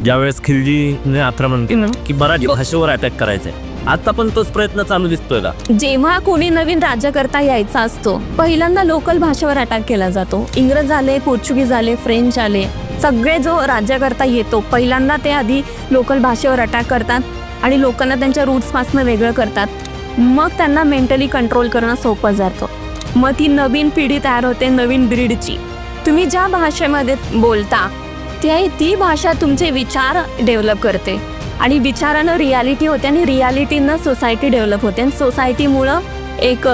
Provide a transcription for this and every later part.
ज्यावेळेस खिल्जीने आक्रमण केलं की मराठी भाषेवर अटॅक करायचंय, आता पण तोच प्रयत्न चालू दिसतोय का? जेव्हा कोणी नवीन राज्यकर्ता यायचा असतो पहिल्यांदा लोकल भाषेवर अटॅक केला जातो. इंग्रज आले, पोर्चुगीज आले, फ्रेंच आले, सगळे जो राज्यकर्ता येतो पहिल्यांदा ते आधी लोकल भाषेवर अटॅक करतात आणि लोकांना त्यांच्या रूट्सपासून वेगळं करतात. मग त्यांना मेंटली कंट्रोल करणं सोपं जातं. मग ती नवीन पिढी तयार होते, नवीन ब्रीडची. तुम्ही ज्या भाषेमध्ये बोलता ती भाषा तुमचे विचार डेव्हलप करते आणि विचारानं रियालिटी होते आणि रियालिटीनं सोसायटी डेव्हलप होते आणि सोसायटीमुळं एक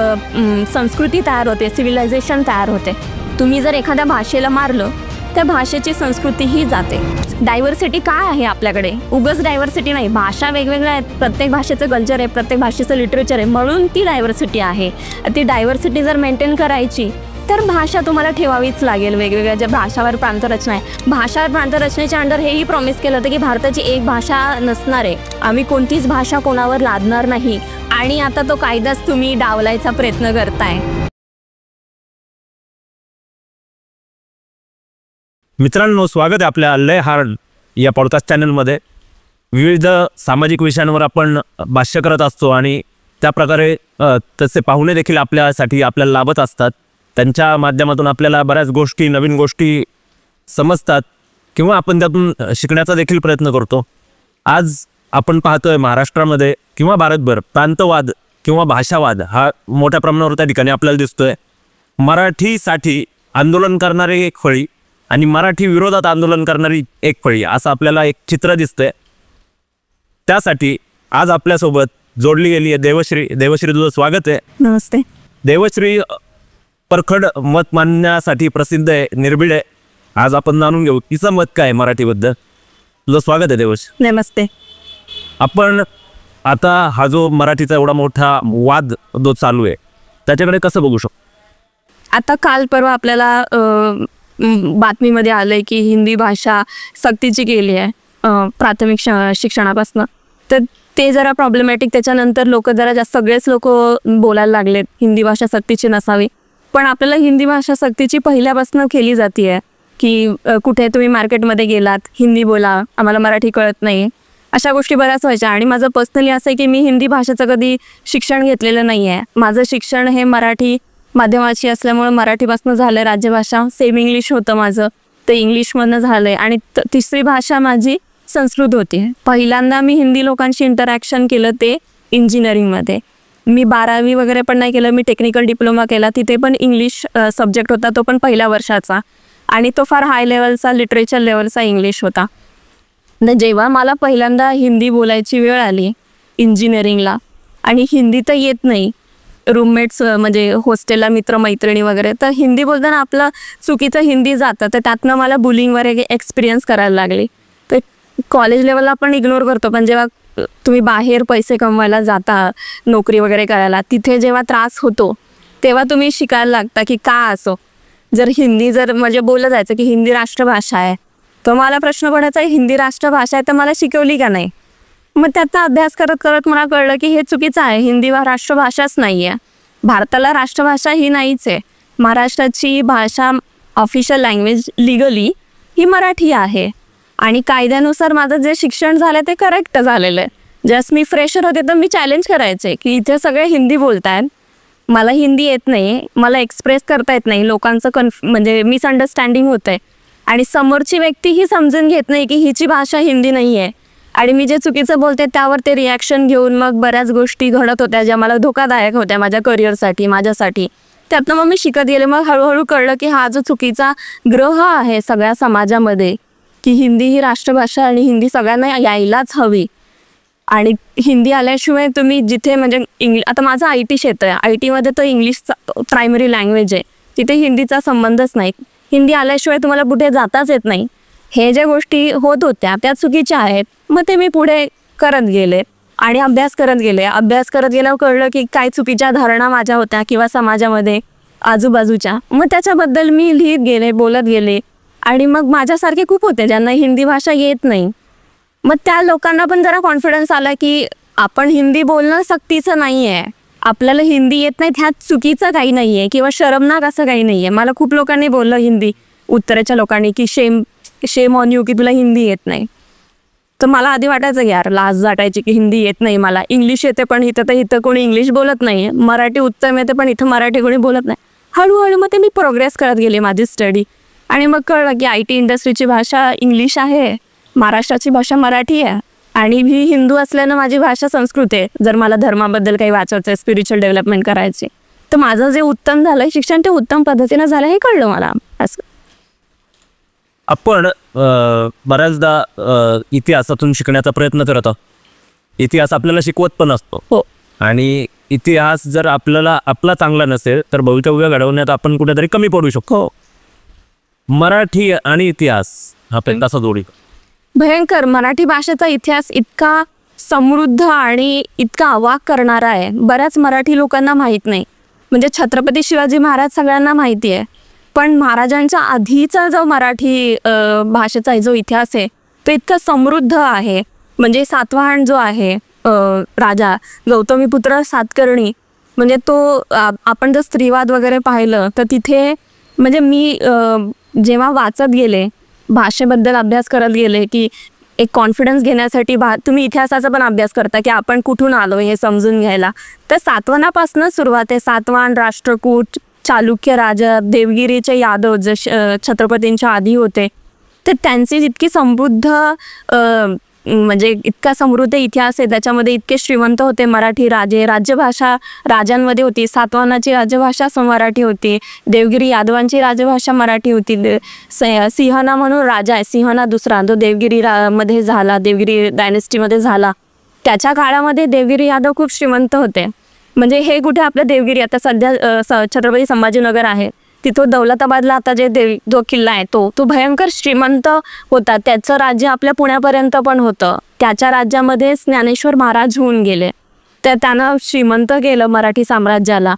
संस्कृती तयार होते, सिव्हिलायझेशन तयार होते. तुम्ही जर एखाद्या भाषेला मारलं त्या भाषेची संस्कृतीही जाते. डायव्हर्सिटी काय आहे आपल्याकडे? उगाच डायव्हर्सिटी नाही, भाषा वेगवेगळ्या आहेत, प्रत्येक भाषेचं कल्चर आहे, प्रत्येक भाषेचं लिटरेचर आहे, म्हणून ती डायव्हर्सिटी आहे. ती डायव्हर्सिटी जर मेंटेन करायची तर भाषा तुम्हाला ठेवावीच लागेल. वेगवेगळ्या ज्या भाषावर प्रांतरचना आहे, भाषावर प्रांतरचनेच्या अंडर हेही प्रॉमिस केलं होतं की भारताची एक भाषा नसणार आहे, आम्ही कोणतीच भाषा कोणावर लादणार नाही. आणि आता तो कायदाच तुम्ही डावलायचा प्रयत्न करताय. मित्रांनो, स्वागत आहे आपल्या लय हार्ड या पॉडकास्ट चॅनलमध्ये. विविध सामाजिक विषयांवर आपण भाष्य करत असतो आणि त्याप्रकारे तसे पाहुणे देखील आपल्यासाठी आपल्याला लाभत असतात. त्यांच्या माध्यमातून आपल्याला बऱ्याच गोष्टी, नवीन गोष्टी समजतात किंवा आपण त्यातून शिकण्याचा देखील प्रयत्न करतो. आज आपण पाहतोय महाराष्ट्रामध्ये किंवा भारतभर प्रांतवाद किंवा भाषावाद हा मोठ्या प्रमाणावर त्या ठिकाणी आपल्याला दिसतोय. मराठीसाठी आंदोलन करणारी एक फळी आणि मराठी विरोधात आंदोलन करणारी एक फळी, असं आपल्याला एक चित्र दिसतंय. त्यासाठी आज आपल्यासोबत जोडली गेली आहे देवश्री. देवश्री, तुझं स्वागत आहे. नमस्ते. देवश्री परखड मत मांडण्यासाठी प्रसिद्ध आहे, निर्भीड आहे. आज आपण जाणून घेऊ तिचं मत काय मराठीबद्दल. तुझं स्वागत आहे देवश्री. नमस्ते. आपण आता हा जो मराठीचा एवढा मोठा वाद जो चालू आहे त्याच्याकडे कसं बघू शकतो? आता काल परवा आपल्याला बातमीमध्ये आलंय की हिंदी भाषा सक्तीची केली आहे प्राथमिक शिक्षणापासून, तर ते जरा प्रॉब्लेमॅटिक. त्याच्यानंतर लोक जरा जास्त, सगळेच लोक बोलायला लागलेत हिंदी भाषा सक्तीची नसावी. पण आपल्याला हिंदी भाषा सक्तीची पहिल्यापासून केली जाते आहे की कुठे तुम्ही मार्केटमध्ये गेलात हिंदी बोला, आम्हाला मराठी कळत नाही, अशा गोष्टी बऱ्याच व्हायच्या. आणि माझं पर्सनली असं आहे की मी हिंदी भाषेचं कधी शिक्षण घेतलेलं नाही आहे. माझं शिक्षण हे मराठी माध्यमाची असल्यामुळे मराठीपासून झालं. राज्यभाषा सेम इंग्लिश होतं माझं, ते इंग्लिशमधनं झालं आहे. आणि तिसरी भाषा माझी संस्कृत होती. पहिल्यांदा मी हिंदी लोकांशी इंटरॅक्शन केलं ते इंजिनिअरिंगमध्ये. मी 12वी वगैरे पण नाही केलं, मी टेक्निकल डिप्लोमा केला, तिथे पण इंग्लिश सब्जेक्ट होता, तो पण पहिल्या वर्षाचा, आणि तो फार हाय लेवलचा, लिटरेचर लेवलचा इंग्लिश होता. जेव्हा मला पहिल्यांदा हिंदी बोलायची वेळ आली इंजिनिअरिंगला, आणि हिंदी तर येत नाही, रूममेट्स म्हणजे हॉस्टेलला मित्रमैत्रिणी वगैरे, तर हिंदी बोलताना आपलं चुकीचं हिंदी जातं, तर त्यातनं मला बुलिंगवर एक्सपिरियन्स करायला लागली. तर कॉलेज लेवलला आपण इग्नोर करतो, पण जेव्हा तुम्ही बाहेर पैसे कमवायला जाता, नोकरी वगैरे करायला, तिथे जेव्हा त्रास होतो तेव्हा तुम्ही शिकायला लागता की का असो. जर हिंदी म्हणजे बोललं जायचं की हिंदी राष्ट्रभाषा आहे, तर मला प्रश्न पडायचा हिंदी राष्ट्रभाषा आहे तर मला शिकवली का नाही. मग त्याचा अभ्यास करत करत मला कळलं की हे चुकीचं आहे. हिंदी राष्ट्रभाषाच नाही आहे, भारताला राष्ट्रभाषा ही नाहीच आहे. महाराष्ट्राची भाषा ऑफिशियल लँग्वेज लिगली ही मराठी आहे. आणि कायद्यानुसार माझं जे शिक्षण झालं ते करेक्ट झालेलं आहे. जस्ट मी फ्रेशर होते तर मी चॅलेंज करायचे की इथे सगळे हिंदी बोलत आहेत, मला हिंदी येत नाही, मला एक्सप्रेस करता येत नाही, लोकांचं म्हणजे मिसअंडरस्टँडिंग होतं आहे, आणि समोरची व्यक्ती ही समजून घेत नाही की हिची भाषा हिंदी नाही आहे. आणि मी जे चुकीचं बोलते त्यावर ते रिॲक्शन घेऊन मग बऱ्याच गोष्टी घडत होत्या ज्या मला धोकादायक होत्या माझ्या करिअरसाठी, माझ्यासाठी. त्यातनं मग मी शिकत गेले. मग हळूहळू कळलं की हा जो चुकीचा ग्रह आहे सगळ्या समाजामध्ये की हिंदी ही राष्ट्रभाषा आणि हिंदी सगळ्यांना यायलाच हवी, आणि हिंदी आल्याशिवाय तुम्ही जिथे म्हणजे आता माझं IT क्षेत्र आहे, IT मध्ये तर इंग्लिशचा प्रायमरी लँग्वेज आहे, तिथे हिंदीचा संबंधच नाही. हिंदी आल्याशिवाय तुम्हाला कुठे जाताच येत नाही. हे ज्या गोष्टी होत होत्या त्या चुकीच्या आहेत. मग ते मी पुढे करत गेले आणि अभ्यास करत गेले. अभ्यास करत गेल्यावर कळलं की काय चुकीच्या धारणा माझ्या होत्या किंवा समाजामध्ये आजूबाजूच्या. मग त्याच्याबद्दल मी लिहित गेले, बोलत गेले. आणि मग माझ्यासारखे खूप होते ज्यांना हिंदी भाषा येत नाही. मग त्या लोकांना पण जरा कॉन्फिडन्स आला की आपण हिंदी बोलणं सक्तीचं नाही आहे, आपल्याला हिंदी येत नाही ह्यात चुकीचं काही नाही आहे किंवा शरमनाक असं काही नाही आहे. मला खूप लोकांनी बोललं हिंदी, उत्तरेच्या लोकांनी, की शेम ऑन यू की तुला हिंदी येत नाही. तर मला आधी वाटायचं की यार लाज वाटायची की हिंदी येत नाही मला, इंग्लिश येते पण इथं कोणी इंग्लिश बोलत नाही, मराठी उत्तम येते पण इथं मराठी कोणी बोलत नाही. हळूहळू मग ते मी प्रोग्रेस करत गेले माझी स्टडी, आणि मग कळलं की IT इंडस्ट्रीची भाषा इंग्लिश आहे, महाराष्ट्राची भाषा मराठी आहे, आणि मी हिंदू असल्यानं माझी भाषा संस्कृत आहे. जर मला धर्माबद्दल काही वाचायचं आहे, स्पिरिच्युअल डेव्हलपमेंट करायची, तर माझं जे उत्तम झालं शिक्षण ते उत्तम पद्धतीनं झालं हे कळलं मला. असं आपण बऱ्याचदा इतिहासातून शिकण्याचा प्रयत्न करत आहोत. इतिहास आपल्याला शिकवत पण असतो. हो. आणि इतिहास जर आपला चांगला नसेल तर भवितव्य घडवण्यात आपण कुठेतरी कमी पडू शकतो. मराठी आणि इतिहास हा कसा जोडी? भयंकर. मराठी भाषेचा इतिहास इतका समृद्ध आणि इतका अवाक करणारा आहे, बऱ्याच मराठी लोकांना माहीत नाही. म्हणजे छत्रपती शिवाजी महाराज सगळ्यांना माहिती आहे, पण महाराजांच्या आधीचा जो मराठी भाषेचा जो इतिहास आहे तो इतका समृद्ध आहे. म्हणजे सातवाहन जो आहे राजा गौतमीपुत्र सातकर्णी, म्हणजे तो आपण जर स्त्रीवाद वगैरे पाहिलं तर तिथे म्हणजे मी जेव्हा वाचत गेले, भाषेबद्दल अभ्यास करत गेले की एक कॉन्फिडन्स घेण्यासाठी तुम्ही इतिहासाचा पण अभ्यास करता की आपण कुठून आलो हे समजून घ्यायला, तर सातवाहनापासून सुरुवात आहे. सातवाहन, राष्ट्रकूट, चालुक्य राजा, देवगिरीचे यादव जे छत्रपतींच्या आधी होते, तर त्यांची जितकी समृद्ध म्हणजे इतका समृद्ध इतिहास आहे, त्याच्यामध्ये इतके श्रीमंत होते मराठी राजे. राज्यभाषा राजांमध्ये होती. सातवाहनाची राजभाषा मराठी होती, देवगिरी यादवांची राजभाषा मराठी होती. सिंहना म्हणून राजा आहे, सिंहना दुसरा, जो देवगिरी मध्ये झाला, देवगिरी डायनेस्टीमध्ये झाला, त्याच्या काळामध्ये देवगिरी यादव खूप श्रीमंत होते. म्हणजे हे कुठे आपलं देवगिरी आता सध्या छत्रपती संभाजीनगर आहे, तिथं दौलताबादला आता जो किल्ला आहे तो भयंकर श्रीमंत होता. त्याचं राज्य आपल्या पुण्यापर्यंत पण होतं. त्याच्या राज्यामध्ये ज्ञानेश्वर महाराज होऊन गेले, तर त्यानं श्रीमंत केलं मराठी साम्राज्याला,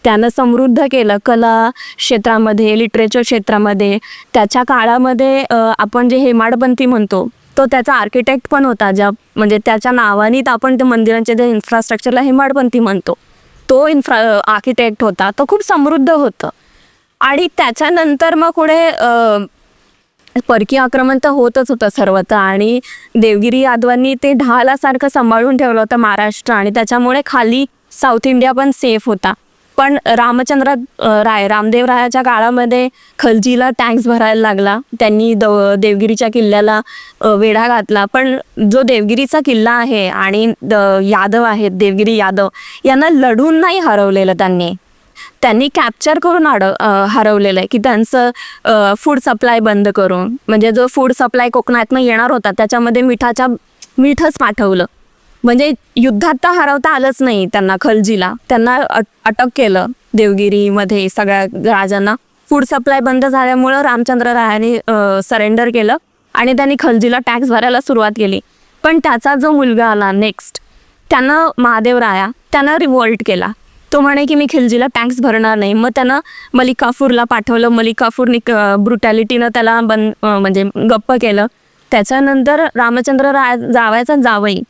त्यानं समृद्ध केलं कला क्षेत्रामध्ये, लिटरेचर क्षेत्रामध्ये. त्याच्या काळामध्ये आपण जे हेमाडपंथी म्हणतो तो त्याचा आर्किटेक्ट पण होता, म्हणजे त्याच्या नावानीत आपण ते मंदिरांचे जे इन्फ्रास्ट्रक्चरला हेमाडपंथी म्हणतो, तो आर्किटेक्ट होता. तो खूप समृद्ध होतं. आणि त्याच्यानंतर मग पुढे परकीय आक्रमण तर होतच होतं सर्वत्र, आणि देवगिरी यादवांनी ते ढालासारखं सांभाळून ठेवलं होतं महाराष्ट्र, आणि त्याच्यामुळे खाली साऊथ इंडिया पण सेफ होता. पण रामदेव रायाच्या काळामध्ये खलजीला टॅक्स भरायला लागला. त्यांनी देवगिरीच्या किल्ल्याला वेढा घातला. पण जो देवगिरीचा किल्ला आहे आणि यादव आहेत, देवगिरी यादव, यांना लढून नाही हरवलेलं, त्यांनी कॅप्चर करून हरवलेलं आहे. की त्यांचं फूड सप्लाय बंद करून, म्हणजे जो फूड सप्लाय कोकणातनं येणार होता त्याच्यामध्ये मीठच पाठवलं. म्हणजे युद्धात तर हरवता आलंच नाही त्यांना, खलजीला. त्यांना अटक केलं देवगिरीमध्ये. सगळ्या राजांना फूड सप्लाय बंद झाल्यामुळं रामचंद्र रायांनी सरेंडर केलं आणि त्यांनी खलजीला टॅक्स भरायला सुरुवात केली. पण त्याचा जो मुलगा आला नेक्स्ट, त्यानं महादेव राया, त्यानं रिवॉल्ट केला. तो म्हणे की मी खिलजीला टॅक्स भरणार नाही. मग त्यानं मलिक काफूरला पाठवलं. मलिक काफूरनी ब्रुटॅलिटीनं त्याला म्हणजे गप्प केलं. त्याच्यानंतर रामचंद्र जावयाचा जावई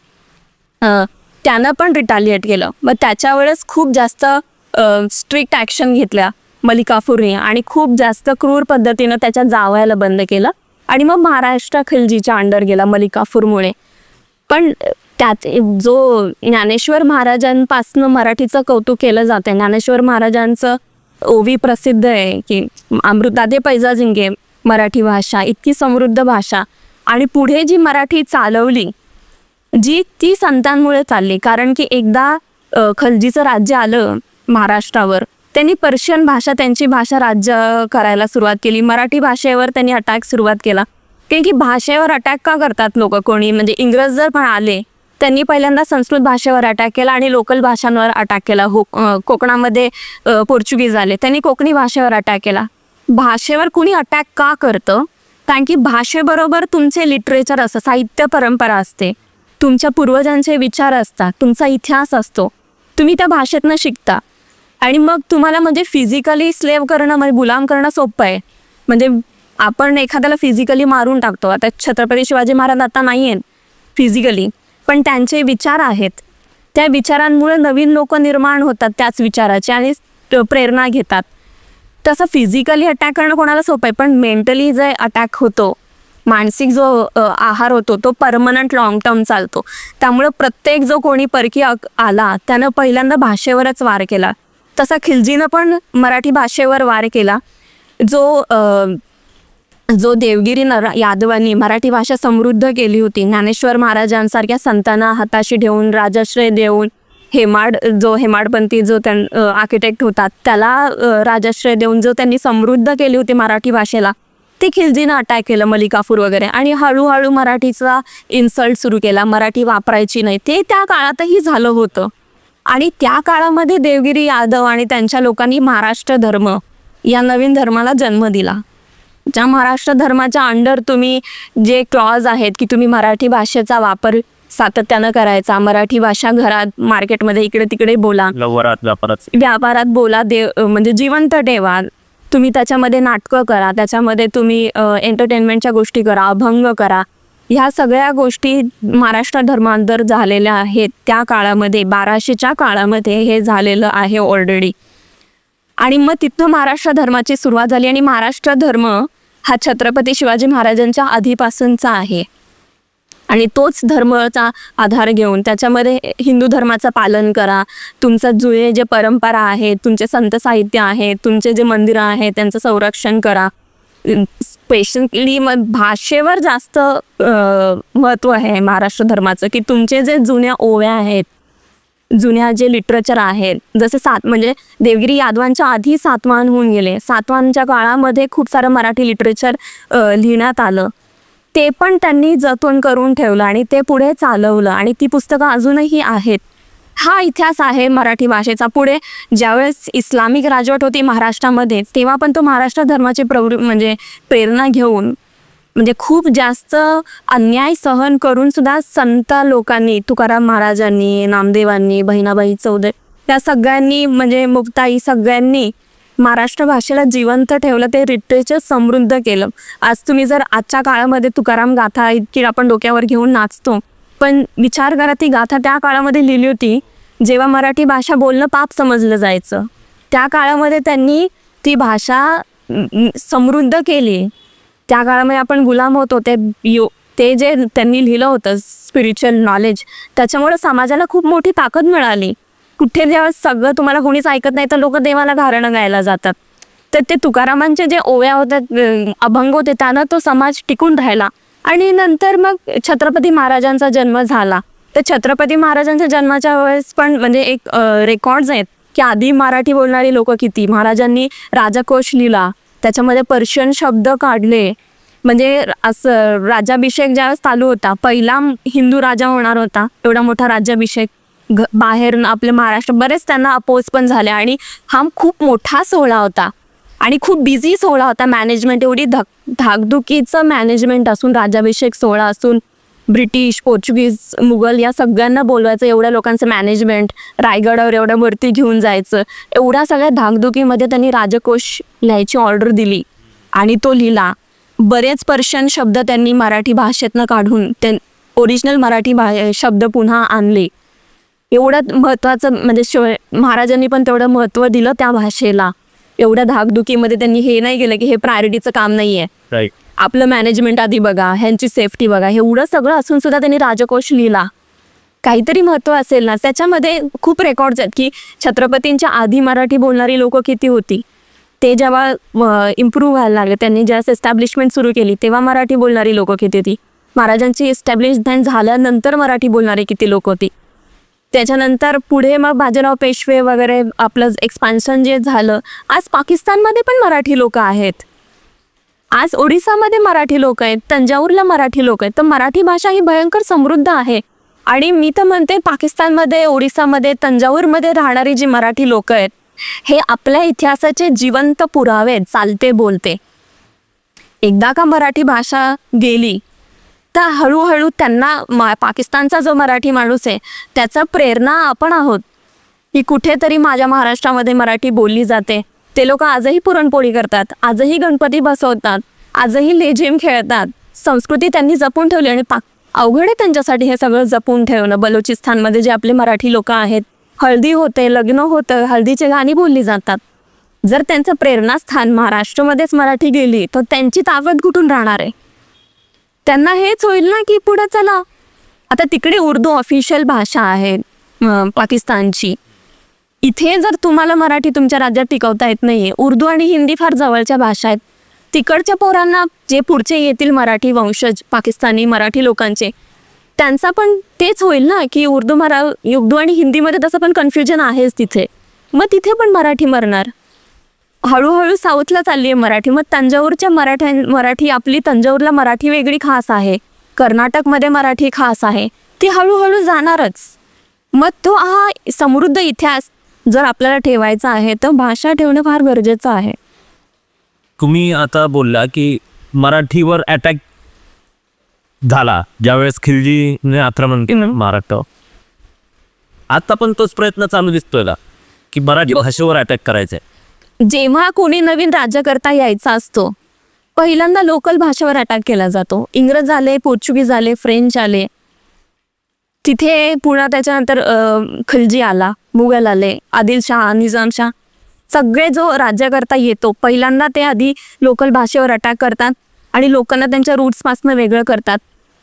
त्यानं पण रिटालिएट केलं. मग त्याच्या वेळेस खूप जास्त स्ट्रिक्ट ॲक्शन घेतल्या मलिक काफूरने, आणि खूप जास्त क्रूर पद्धतीनं त्याच्या जावयाला बंद केलं. आणि मग महाराष्ट्र खिलजीच्या अंडर गेला मलिक काफूरमुळे. पण त्यात जो ज्ञानेश्वर महाराजांपासनं मराठीचं कौतुक केलं जातं. ज्ञानेश्वर महाराजांचं ओवी प्रसिद्ध आहे की अमृतादे पैजा जिंके मराठी भाषा, इतकी समृद्ध भाषा. आणि पुढे जी मराठी चालवली, ती संतांमुळे चालली. कारण की एकदा खलजीचं राज्य आलं महाराष्ट्रावर, त्यांनी पर्शियन भाषा, त्यांची भाषा राज्य करायला सुरुवात केली. मराठी भाषेवर त्यांनी अटॅक सुरुवात केला. कारण की भाषेवर अटॅक का करतात लोक कोणी, म्हणजे इंग्रज जर पण आले, त्यांनी पहिल्यांदा संस्कृत भाषेवर अटॅक केला आणि लोकल भाषांवर अटॅक केला. कोकणामध्ये पोर्चुगीज आले, त्यांनी कोकणी भाषेवर अटॅक केला. भाषेवर कुणी अटॅक का करतं? कारण की भाषेबरोबर तुमचे लिटरेचर असतं, साहित्य परंपरा असते, तुमच्या पूर्वजांचे विचार असतात, तुमचा इतिहास असतो, तुम्ही त्या भाषेतनं शिकता. आणि मग तुम्हाला म्हणजे फिजिकली स्लेव करणं, म्हणजे गुलाम करणं सोपं आहे. म्हणजे आपण एखाद्याला फिजिकली मारून टाकतो. आता छत्रपती शिवाजी महाराज आता नाही आहेत फिजिकली, पण त्यांचे विचार आहेत. त्या विचारांमुळे नवीन लोक निर्माण होतात त्याच विचाराचे आणि प्रेरणा घेतात. तसं फिजिकली अटॅक करणं कोणाला सोपं आहे, पण मेंटली जे अटॅक होतो मानसिक जो आहार होतो तो परमनंट लॉंग टर्म चालतो. त्यामुळं प्रत्येक जो कोणी परकी आला त्यानं पहिल्यांदा भाषेवरच वार केला. तसा खिलजीनं पण मराठी भाषेवर वार केला. जो देवगिरी यादवांनी मराठी भाषा समृद्ध केली होती, ज्ञानेश्वर महाराजांसारख्या संतांना हाताशी ठेवून राजाश्रय देऊन, हेमाडपंथी जो आर्किटेक्ट होता त्याला राजाश्रय देऊन जो त्यांनी समृद्ध केली होती मराठी भाषेला, ते खिलजीनं अटॅक केलं, मलिक काफूर वगैरे, आणि हळूहळू मराठीचा इन्सल्ट सुरू केला, मराठी वापरायची नाही. ते त्या काळातही झालं होतं. आणि त्या काळामध्ये देवगिरी यादव आणि त्यांच्या लोकांनी महाराष्ट्र धर्म या नवीन धर्माला जन्म दिला. ज्या महाराष्ट्र धर्माच्या अंडर तुम्ही जे क्लॉज आहेत की तुम्ही मराठी भाषेचा वापर सातत्यानं करायचा, मराठी भाषा घरात मार्केटमध्ये इकडे तिकडे बोला, व्यापारात बोला, म्हणजे जिवंत ठेवा, तुम्ही त्याच्यामध्ये नाटकं करा, त्याच्यामध्ये तुम्ही एंटरटेनमेंटच्या गोष्टी करा, अभंग करा, ह्या सगळ्या गोष्टी महाराष्ट्र धर्मांतर झालेल्या आहेत. त्या काळामध्ये 1200च्या काळामध्ये हे झालेलं आहे ऑलरेडी. आणि मग तिथनं महाराष्ट्र धर्माची सुरुवात झाली. आणि महाराष्ट्र धर्म हा छत्रपती शिवाजी महाराजांच्या आधीपासूनचा आहे. आणि तोच धर्माचा आधार घेऊन त्याच्यामध्ये हिंदू धर्माचं पालन करा, तुमचं जुने जे परंपरा आहे, तुमचे संत साहित्य आहे, तुमचे जे मंदिरं आहेत त्यांचं संरक्षण करा. स्पेशली भाषेवर जास्त महत्त्व आहे महाराष्ट्र धर्माचं, की तुमचे जे जुन्या ओव्या आहेत, जुन्या जे लिटरेचर आहेत, जसे म्हणजे देवगिरी यादवांच्या आधी सातवाहन होऊन गेले, सातवाहनच्या काळामध्ये खूप सारं मराठी लिटरेचर लिहिण्यात आलं, ते पण त्यांनी जतन करून ठेवलं आणि ते पुढे चालवलं. आणि ती पुस्तकं अजूनही आहेत. हा इतिहास आहे मराठी भाषेचा. पुढे ज्यावेळेस इस्लामिक राजवट होती महाराष्ट्रामध्ये, तेव्हा पण तो महाराष्ट्र धर्माची म्हणजे प्रेरणा घेऊन, म्हणजे खूप जास्त अन्याय सहन करून सुद्धा संत लोकांनी, तुकाराम महाराजांनी, नामदेवांनी, बहिणाबाई चौधरी, त्या सगळ्यांनी, म्हणजे मुक्ताई, सगळ्यांनी महाराष्ट्र भाषेला जिवंत ठेवलं, ते लिटरेचर समृद्ध केलं. आज तुम्ही जर आजच्या काळामध्ये तुकाराम गाथा इतकी आपण डोक्यावर घेऊन नाचतो, पण विचार करा ती गाथा त्या काळामध्ये लिहिली होती जेव्हा मराठी भाषा बोलणं पाप समजलं जायचं. त्या काळामध्ये त्यांनी ती भाषा समृद्ध केली. त्या काळामध्ये आपण गुलाम होतो, ते जे त्यांनी लिहिलं होतं स्पिरिच्युअल नॉलेज, त्याच्यामुळे समाजाला खूप मोठी ताकद मिळाली. कुठे जेव्हा सगळं तुम्हाला कोणीच ऐकत नाही तर लोक देवाला गारणं गायला जातात. तर ते तुकारामांचे जे ओव्या होतात, अभंग होते, त्यानं तो समाज टिकून राहिला. आणि नंतर मग छत्रपती महाराजांचा जन्म झाला. तर छत्रपती महाराजांच्या जन्माच्या वेळेस पण म्हणजे एक रेकॉर्ड्स आहेत की आधी मराठी बोलणारी लोक किती, महाराजांनी राजकोष लिहिला, त्याच्यामध्ये पर्शियन शब्द काढले. म्हणजे असं राज्याभिषेक ज्यावेळेस चालू होता, पहिला हिंदू राजा होणार होता, एवढा मोठा राज्याभिषेक, बाहेर आपले महाराष्ट्र बरेच त्यांना अपोज पण झाले. आणि हा खूप मोठा सोहळा होता आणि खूप बिझी सोहळा होता. मॅनेजमेंट एवढी धाकधुकीचं मॅनेजमेंट असून, राज्याभिषेक सोहळा असून, ब्रिटिश, पोर्चुगीज, मुघल या सगळ्यांना बोलवायचं, एवढ्या लोकांचं मॅनेजमेंट, रायगडावर एवढ्या वरती घेऊन जायचं, एवढ्या सगळ्या धाकधुकीमध्ये त्यांनी राजकोष लिहायची ऑर्डर दिली आणि तो लिहिला. बरेच पर्शियन शब्द त्यांनी मराठी भाषेतनं काढून ओरिजिनल मराठी शब्द पुन्हा आणले. एवढं महत्त्वाचं, म्हणजे महाराजांनी पण तेवढं महत्त्व दिलं त्या भाषेला. एवढ्या धाकधुकीमध्ये त्यांनी हे नाही केलं की हे प्रायोरिटीचं काम नाही आहे, आपलं मॅनेजमेंट आधी बघा, ह्यांची सेफ्टी बघा, एवढं सगळं असून सुद्धा त्यांनी राजकोष लिहिला. काहीतरी महत्त्व असेल ना. त्याच्यामध्ये खूप रेकॉर्ड्स आहेत की छत्रपतींच्या आधी मराठी बोलणारी लोक किती होती. ते जेव्हा इम्प्रूव्ह व्हायला लागले, त्यांनी ज्यावेळेस एस्टॅब्लिशमेंट सुरू केली, तेव्हा मराठी बोलणारी लोक किती होती. महाराजांची एस्टॅब्लिशमेंट झाल्यानंतर मराठी बोलणारी किती लोक होती. त्याच्यानंतर पुढे मग बाजीराव पेशवे वगैरे आपलं एक्सपान्शन जे झालं, आज पाकिस्तानमध्ये पण मराठी लोक आहेत, आज ओडिसामध्ये मराठी लोक आहेत, तंजावरला मराठी लोक आहेत. तर मराठी भाषा ही भयंकर समृद्ध आहे. आणि मी तर म्हणते पाकिस्तानमध्ये, ओडिसामध्ये, तंजावरमध्ये राहणारी जी मराठी लोक आहेत, हे आपल्या इतिहासाचे जिवंत पुरावे, चालते बोलते. एकदा का मराठी भाषा गेली तर हळूहळू त्यांना पाकिस्तानचा जो मराठी माणूस आहे त्याचा प्रेरणा आपण आहोत की कुठेतरी माझ्या महाराष्ट्रामध्ये मराठी बोलली जाते. ते लोक आजही पुरणपोळी करतात, आजही गणपती बसवतात, आजही लेझिम खेळतात. संस्कृती त्यांनी जपून ठेवली. आणि अवघड आहे त्यांच्यासाठी हे सगळं जपून ठेवणं. बलोचिस्तानमध्ये जे आपले मराठी लोक आहेत, हळदी होते, लग्न होतं, हळदीची गाणी बोलली जातात. जर त्यांचं प्रेरणास्थान महाराष्ट्रामध्येच मराठी गेली तर त्यांची ताकद कुठून राहणार आहे. त्यांना हेच होईल ना की पुढे चला. आता तिकडे उर्दू ऑफिशियल भाषा आहे पाकिस्तानची. इथे जर तुम्हाला मराठी तुमच्या राज्यात टिकवता येत नाहीये, उर्दू आणि हिंदी फार जवळच्या भाषा आहेत, तिकडच्या पोरांना जे पुढचे येतील मराठी वंशज पाकिस्तानी मराठी लोकांचे, त्यांचा पण तेच होईल ना की उर्दू आणि हिंदीमध्ये तसं पण कन्फ्युजन आहेच तिथे. मग तिथे पण मराठी मरणार. हळूहळू साऊथला चालली आहे मराठी. मग तंजावरच्या मराठी आपली तंजावरला मराठी वेगळी खास आहे, कर्नाटकमध्ये मराठी खास आहे, ती हळूहळू जाणारच. मग तो हा समृद्ध इतिहास जर आपल्याला ठेवायचा आहे तर भाषा ठेवणं फार गरजेचं आहे. तुम्ही आता बोलला की मराठीवर अटॅक झाला ज्यावेळेस खिलजीने आक्रमण केलं महाराष्ट्रावर. आता पण तोच प्रयत्न चालू दिसतोय ना की मराठी भाषेवर अटॅक करायचा आहे. जेव्हा कोणी नवीन राज्यकर्ता यायचा असतो, पहिल्यांदा लोकल भाषेवर अटॅक केला जातो. इंग्रज आले, पोर्चुगीज आले, फ्रेंच आले, तिथे पुन्हा त्याच्यानंतर खिलजी आला, मुघल आले, आदिलशाह, निजामशाह, सगळे जो राज्यकर्ता येतो पहिल्यांदा ते आधी लोकल भाषेवर अटॅक करतात आणि लोकांना त्यांच्या रूट्सपासून वेगळं करतात.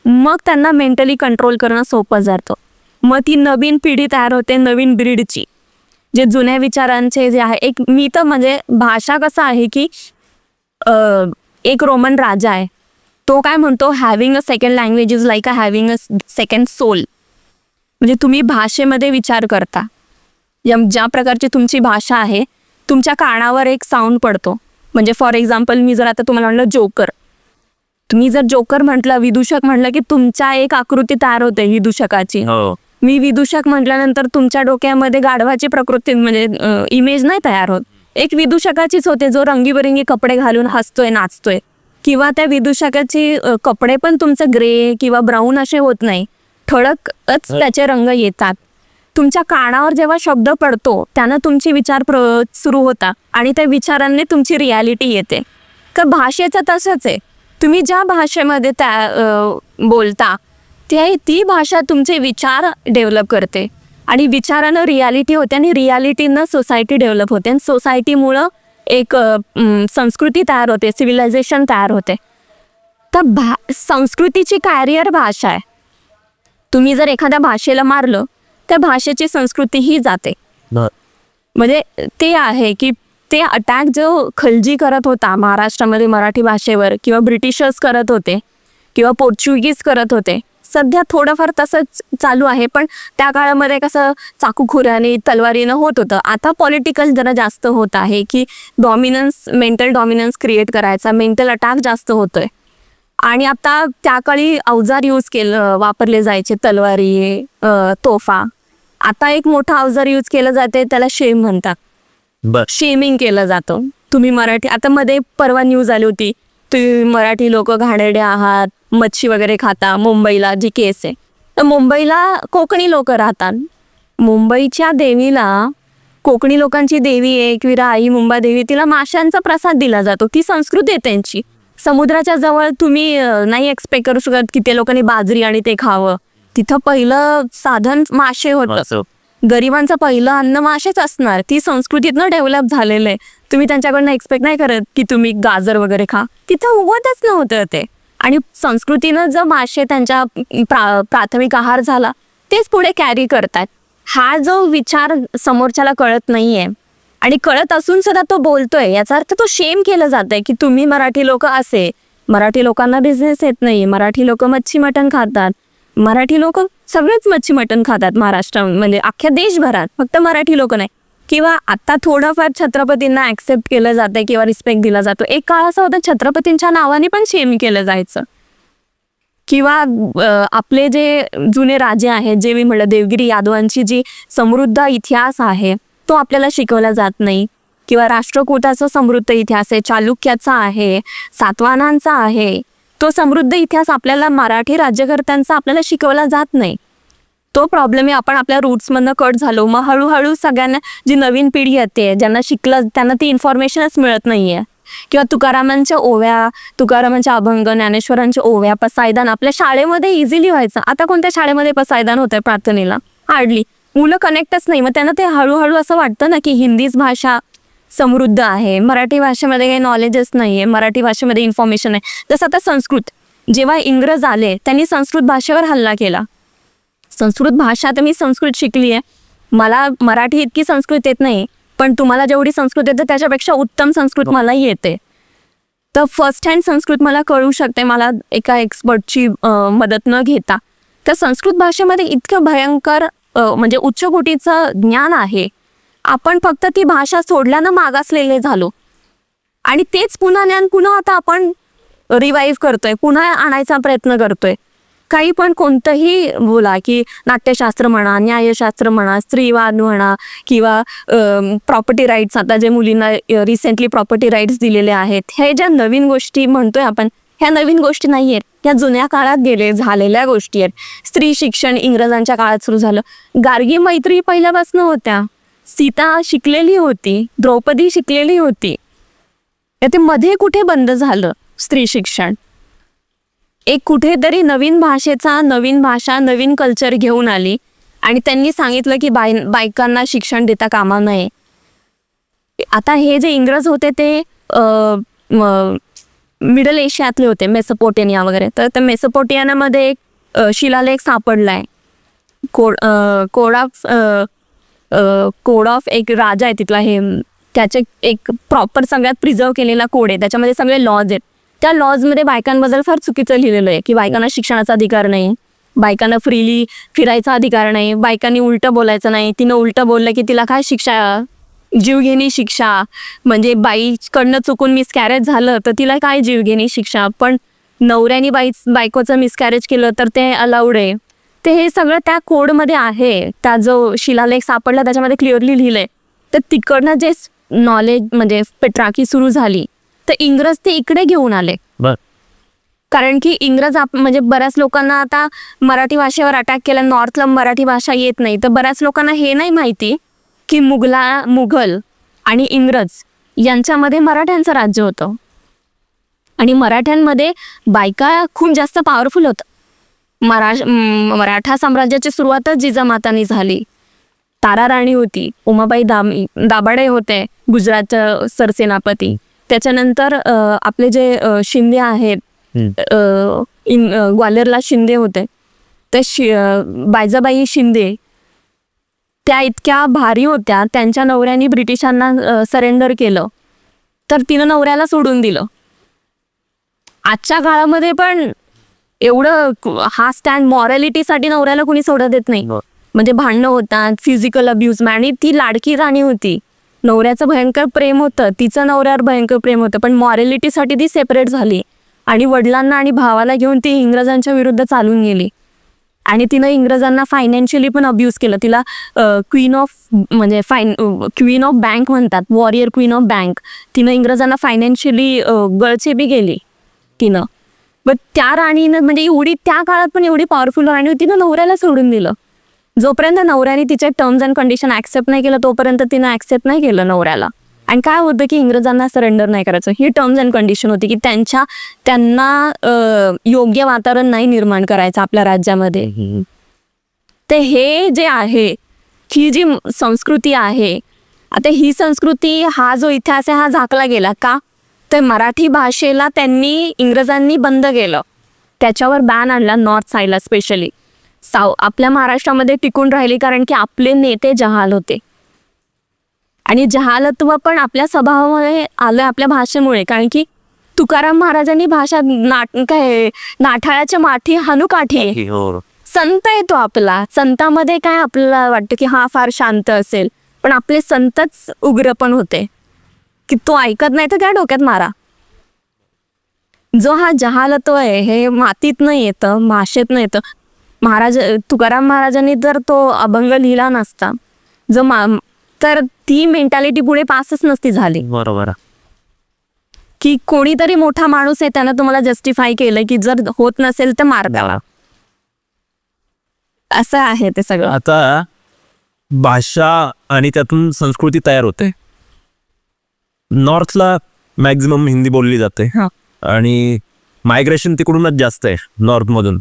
मग त्यांना मेंटली कंट्रोल करणं सोपं जातं. मग ती नवीन पिढी तयार होते, नवीन ब्रीडची, जे जुन्या विचारांचे जे आहे. एक मी तर म्हणजे भाषा कसं आहे की एक रोमन राजा आहे, तो काय म्हणतो, having a second language is like a having a second soul. म्हणजे तुम्ही भाषेमध्ये विचार करता, ज्या प्रकारची तुमची भाषा आहे तुमच्या कानावर एक साऊंड पडतो. म्हणजे फॉर एक्झाम्पल मी जर आता तुम्हाला म्हटलं जोकर, तुम्ही जर जोकर म्हटलं, विदूषक म्हटलं की तुमच्या एक आकृती तयार होते विदूषकाची. मी विदूषक म्हटल्यानंतर तुमच्या डोक्यामध्ये गाढवाची प्रकृती म्हणजे इमेज नाही तयार होत, एक विदूषकाचीच होते जो रंगीबेरंगी कपडे घालून हसतोय, नाचतोय. किंवा त्या विदूषकाची कपडे पण तुमचे ग्रे किंवा ब्राऊन असे होत नाही, ठळकच त्याचे रंग येतात. तुमच्या कानावर जेव्हा शब्द पडतो त्यानं तुमचे विचार सुरू होता आणि त्या विचारांनी तुमची रियालिटी येते. तर भाषेचं तसंच आहे, तुम्ही ज्या भाषेमध्ये बोलता ती भाषा तुमचे विचार डेव्हलप करते आणि विचारानं रियालिटी होते आणि रियालिटीनं सोसायटी डेव्हलप होते आणि सोसायटीमुळं एक संस्कृती तयार होते, सिव्हिलायझेशन तयार होते. तर संस्कृतीची कॅरियर भाषा आहे. तुम्ही जर एखाद्या भाषेला मारलं त्या भाषेची संस्कृती ही जाते. म्हणजे ते आहे की ते अटॅक जो खलजी करत होता महाराष्ट्रामध्ये मराठी भाषेवर, किंवा ब्रिटिशर्स करत होते किंवा पोर्चुगीज करत होते, सध्या थोडंफार तसंच चालू आहे. पण त्या काळामध्ये कसं चाकूखुऱ्याने तलवारीनं होत होतं. आता पॉलिटिकल जरा जास्त होत आहे की मेंटल डॉमिनन्स क्रिएट करायचा, मेंटल अटॅक जास्त होतोय. आणि आता त्या काळी अवजार वापरले जायचे, तलवारी, तोफा. आता एक मोठा अवजार यूज केलं जाते, त्याला शेम म्हणतात. शेमिंग केलं जातं. तुम्ही मराठी, आता मध्ये परवा न्यूज आली होती, तुम्ही मराठी लोक घाणेरडे आहात, मच्छी वगैरे खाता. मुंबईला जी केस आहे, तर मुंबईला कोकणी लोक राहतात. मुंबईच्या देवीला कोकणी लोकांची देवी आहे एकविरा आई मुंबादेवी, तिला माशांचा प्रसाद दिला जातो. ती संस्कृती आहे त्यांची. समुद्राच्या जवळ तुम्ही नाही एक्सपेक्ट करू शकत की ते लोकांनी बाजरी आणि ते खावं. तिथं पहिलं साधन मासे होतं, गरिबांचं पहिलं अन्न मासेच असणार. ती संस्कृतीतनं डेव्हलप झालेलं आहे. तुम्ही त्यांच्याकडनं एक्सपेक्ट नाही करत की तुम्ही गाजर वगैरे खा, तिथं उगवतच नव्हतं ते. आणि संस्कृतीनं जर मासे त्यांच्या प्राथमिक आहार झाला, तेच पुढे कॅरी करतात. हा जो विचार समोरच्याला कळत नाहीये आणि कळत असून सुद्धा तो बोलतोय, याचा अर्थ तो शेम केलं जातंय की तुम्ही मराठी लोक असे, मराठी लोकांना बिझनेस येत नाही, मराठी लोक मच्छी मटण खातात. मराठी लोक सगळेच मच्छी मटण खातात महाराष्ट्रात, म्हणजे अख्ख्या देशभरात, फक्त मराठी लोक नाही. किंवा आता थोडंफार छत्रपतींना ऍक्सेप्ट केलं जातंय किंवा रिस्पेक्ट दिला जातो. एक काळ असा होता छत्रपतींच्या नावाने पण शेम केलं जायचं. किंवा आपले जे जुने राजे आहेत, जे मी म्हटलं देवगिरी यादवांची जी समृद्ध इतिहास आहे तो आपल्याला शिकवला जात नाही. किंवा राष्ट्रकूटाचा समृद्ध इतिहास आहे, चालुक्याचा आहे, सातवाहनांचा आहे, तो समृद्ध इतिहास आपल्याला मराठी राज्यकर्त्यांचा आपल्याला शिकवला जात नाही. तो प्रॉब्लेम आहे. आपण आपल्या रूट्समधनं कट झालो. मग हळूहळू सगळ्यांना जी नवीन पिढी येते, ज्यांना शिकलं त्यांना ती इन्फॉर्मेशनच मिळत नाहीये. किंवा तुकारामांच्या ओव्या, तुकारामांच्या अभंग, ज्ञानेश्वरांच्या ओव्या, पसायदान आपल्या शाळेमध्ये इझिली व्हायचं. आता कोणत्या शाळेमध्ये पसायदान होतंय प्रार्थनेला? हार्डली. मुलं कनेक्टच नाही. मग त्यांना ते हळूहळू असं वाटतं ना की हिंदीच भाषा समृद्ध आहे, मराठी भाषेमध्ये काही नॉलेजच नाहीये, मराठी भाषेमध्ये इन्फॉर्मेशन आहे. जसं आता जेव्हा इंग्रज आले त्यांनी संस्कृत भाषेवर हल्ला केला. संस्कृत भाषा तर मी संस्कृत शिकली आहे, मला मराठी इतकी संस्कृत येत नाही, पण तुम्हाला जेवढी संस्कृत येते त्याच्यापेक्षा उत्तम संस्कृत मलाही येते. तर फर्स्ट हँड संस्कृत मला कळू शकते, मला एका एक्सपर्टची मदत न घेता. तर संस्कृत भाषेमध्ये इतकं भयंकर म्हणजे उच्च कोटीचं ज्ञान आहे. आपण फक्त ती भाषा सोडल्यानं मागासलेले झालो आणि तेच पुन्हा ज्ञान पुन्हा आता आपण रिवाईव्ह करतोय, पुन्हा आणायचा प्रयत्न करतोय. काही पण कोणतंही बोला, की नाट्यशास्त्र म्हणा, न्यायशास्त्र म्हणा, स्त्रीवाद म्हणा, किंवा प्रॉपर्टी राईट्स, आता जे मुलींना रिसेंटली प्रॉपर्टी राईट्स दिलेले आहेत, हे ज्या नवीन गोष्टी म्हणतोय आपण, ह्या नवीन गोष्टी नाही आहेत, ह्या जुन्या काळात झालेल्या गोष्टी आहेत. स्त्री शिक्षण इंग्रजांच्या काळात सुरू झालं. गार्गी मैत्री पहिल्यापासून होत्या, सीता शिकलेली होती, द्रौपदी शिकलेली होती. ते मध्ये कुठे बंद झालं स्त्री शिक्षण? एक कुठेतरी नवीन भाषेचा, नवीन भाषा, नवीन कल्चर घेऊन आली आणि त्यांनी सांगितलं की बायकांना शिक्षण देता कामा नये. आता हे जे इंग्रज होते ते मिडल एशियातले होते, मेसोपोटेमिया वगैरे. तर मेसोपोटेमियामध्ये एक शिलालेख सापडलाय, कोड ऑफ एक राजा आहे तिथला, हे त्याचे एक प्रॉपर सगळ्यात प्रिझर्व केलेला कोड आहे, त्याच्यामध्ये सगळे लॉज आहेत. त्या लॉजमध्ये बायकांबद्दल फार चुकीचं लिहिलेलं आहे, की बायकांना शिक्षणाचा अधिकार नाही, बायकांना फ्रीली फिरायचा अधिकार नाही, बायकांनी उलटं बोलायचं नाही. तिनं उलटं बोललं की तिला काय शिक्षा, जीवघेणी शिक्षा. म्हणजे बाईकडनं चुकून मिसकॅरेज झालं तर तिला काय जीवघेणी शिक्षा, पण नवऱ्याने बायकोचं मिसकॅरेज केलं तर ते अलाउड आहे. ते हे सगळं त्या कोडमध्ये आहे. त्या जो शिलालेख सापडला त्याच्यामध्ये क्लिअरली लिहिलंय. तर तिकडनं जे नॉलेज म्हणजे पेट्राकी सुरू झाली, तर इंग्रज ते इकडे घेऊन आले. कारण की इंग्रज म्हणजे बऱ्याच लोकांना आता मराठी भाषेवर अटॅक केला, नॉर्थला मराठी भाषा येत नाही, तर बऱ्याच लोकांना हे नाही माहिती की मुघल आणि इंग्रज यांच्यामध्ये मराठ्यांचं राज्य होतं आणि मराठ्यांमध्ये बायका खूप जास्त पॉवरफुल होतं. मराठा साम्राज्याची सुरुवातच जिजामातांनी झाली. तारा राणी होती, उमाबाई दाभाडे होते गुजरातच्या सरसेनापती. त्याच्यानंतर आपले जे शिंदे आहेत, ग्वाल्हेरला शिंदे होते, ते बायजाबाई शिंदे त्या इतक्या भारी होत्या, त्यांच्या नवऱ्याने ब्रिटिशांना सरेंडर केलं तर तिनं नवऱ्याला सोडून दिलं. आजच्या काळामध्ये पण एवढं हा स्टँड मॉरॅलिटीसाठी नवऱ्याला कुणी सोडत देत नाही. म्हणजे भांडणं होतात, फिजिकल अब्यूज. आणि ती लाडकी राणी होती, नवऱ्याचं भयंकर प्रेम होतं, तिचं नवऱ्यावर भयंकर प्रेम होतं, पण मॉरॅलिटीसाठी ती सेपरेट झाली आणि वडिलांना आणि भावाला घेऊन ती इंग्रजांच्या विरुद्ध चालून गेली. आणि तिनं इंग्रजांना फायनान्शियली पण अब्यूज केलं. तिला क्वीन ऑफ बँक म्हणतात, वॉरियर क्वीन ऑफ बँक. तिनं इंग्रजांना फायनान्शियली गळचेपी गेली तिनं. पण त्या राणीनं म्हणजे एवढी त्या काळात पण एवढी पॉवरफुल राणी होती, तिनं नवऱ्याला सोडून दिलं. जोपर्यंत नवऱ्याने तिचे टर्म्स अँड कंडिशन ऍक्सेप्ट नाही केलं तोपर्यंत तिनं ऍक्सेप्ट नाही केलं नवऱ्याला. आणि काय होतं की इंग्रजांना सरेंडर नाही करायचं, ही टर्म्स अँड कंडिशन होती की त्यांना योग्य वातावरण नाही निर्माण करायचं आपल्या राज्यामध्ये. ते हे जे आहे, ही जी संस्कृती आहे, आता ही संस्कृती, हा जो इतिहास आहे, हा झाकला गेला का? तर मराठी भाषेला त्यांनी इंग्रजांनी बंद केलं, त्याच्यावर बॅन आणला नॉर्थ साईडला स्पेशली. आपल्या महाराष्ट्रामध्ये टिकून राहिली कारण की आपले नेते जहाल होते आणि जहालत्व पण आपल्या स्वभावामुळे आलं, आपल्या भाषेमुळे. कारण की तुकाराम महाराजांनी भाषा नाठाळाच्या माठी हानुकाठी, संत येतो आपला. संतामध्ये काय आपल्याला वाटतं की हा फार शांत असेल, पण आपले संतच उग्र पण होते की तो ऐकत नाही तर काय डोक्यात मारा. जो हा जहालत्व आहे हे मातीतनं येतं, भाषेतनं येतं. तुकाराम महाराजांनी जर तो अभंग लिहिला नसता तर ती मेंटॅलिटी पुढे पासच नसती झाली. बरोबर. की कोणीतरी मोठा माणूस आहे त्यानं तुम्हाला जस्टिफाय केलं की जर होत नसेल तर मार द्यावा, असं आहे ते सगळं. आता भाषा आणि त्यातून संस्कृती तयार होते. नॉर्थला मॅक्झिमम हिंदी बोलली जाते आणि मायग्रेशन तिकडूनच जास्त आहे नॉर्थमधून.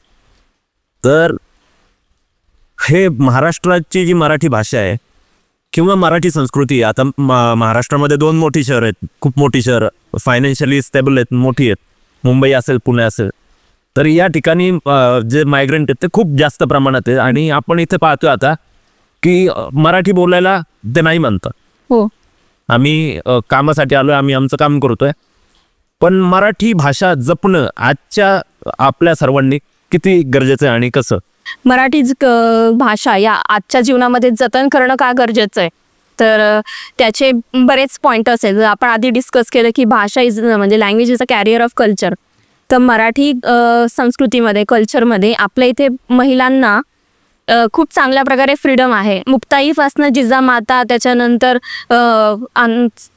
तर हे महाराष्ट्राची जी मराठी भाषा आहे किंवा मराठी संस्कृती, आता महाराष्ट्रामध्ये 2 मोठी शहर आहेत, खूप मोठी शहर, फायनान्शियली स्टेबल आहेत, मोठी आहेत, मुंबई असेल पुणे असेल. तर या ठिकाणी जे मायग्रंट आहेत ते खूप जास्त प्रमाणात आहे आणि आपण इथे पाहतोय आता की मराठी बोलायला ते नाही म्हणतात. हो. आम्ही कामासाठी आलोय, आम्ही आमचं काम करतोय, पण मराठी भाषा जपणं आजच्या आपल्या सर्वांनी किती गरजेचं आहे आणि कसं? मराठी भाषा या आजच्या जीवनामध्ये जतन करणं का गरजेचं आहे, तर त्याचे बरेच पॉइंटर्स आहेत. आपण आधी डिस्कस केलं की भाषा इज म्हणजे language is a carrier of culture. तर मराठी संस्कृतीमध्ये, कल्चरमध्ये आपल्या इथे महिलांना खूप चांगल्या प्रकारे फ्रीडम आहे. मुक्ताईपासनं जिजामाता, त्याच्यानंतर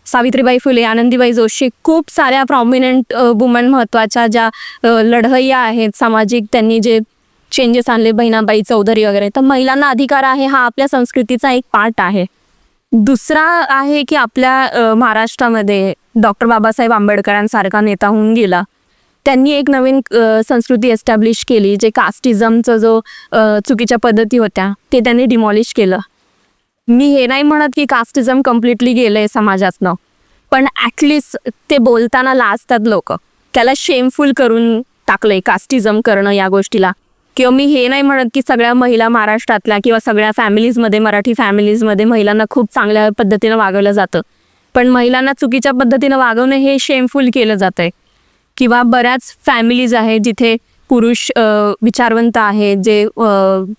सावित्रीबाई फुले, आनंदीबाई जोशी, खूप साऱ्या प्रॉमिनंट वुमन महत्त्वाच्या ज्या लढवय्या आहेत सामाजिक, त्यांनी जे चेंजेस आणले, बहिणाबाई चौधरी वगैरे. तर महिलांना अधिकार आहे हा आपल्या संस्कृतीचा एक पार्ट आहे. दुसरा आहे की आपल्या महाराष्ट्रामध्ये डॉक्टर बाबासाहेब आंबेडकरांसारखा नेता होऊन गेला. त्यांनी एक नवीन संस्कृती एस्टॅब्लिश केली, जे कास्टिझमचं जो चुकीच्या पद्धती होत्या ते त्यांनी डिमॉलिश केलं. मी हे नाही म्हणत की कास्टिझम कम्प्लिटली गेलं आहे समाजातनं, पण ॲटलिस्ट ते बोलताना लाजतात लोक, त्याला शेमफुल करून टाकलं आहे कास्टिझम करणं या गोष्टीला. किंवा मी हे नाही म्हणत की सगळ्या महिला महाराष्ट्रातल्या किंवा सगळ्या फॅमिलीजमध्ये, मराठी फॅमिलीजमध्ये महिलांना खूप चांगल्या पद्धतीनं वागवलं जातं, पण महिलांना चुकीच्या पद्धतीनं वागवणं हे शेमफुल केलं जातं आहे. किंवा बऱ्याच फॅमिलीज आहेत जिथे पुरुष विचारवंत आहे, जे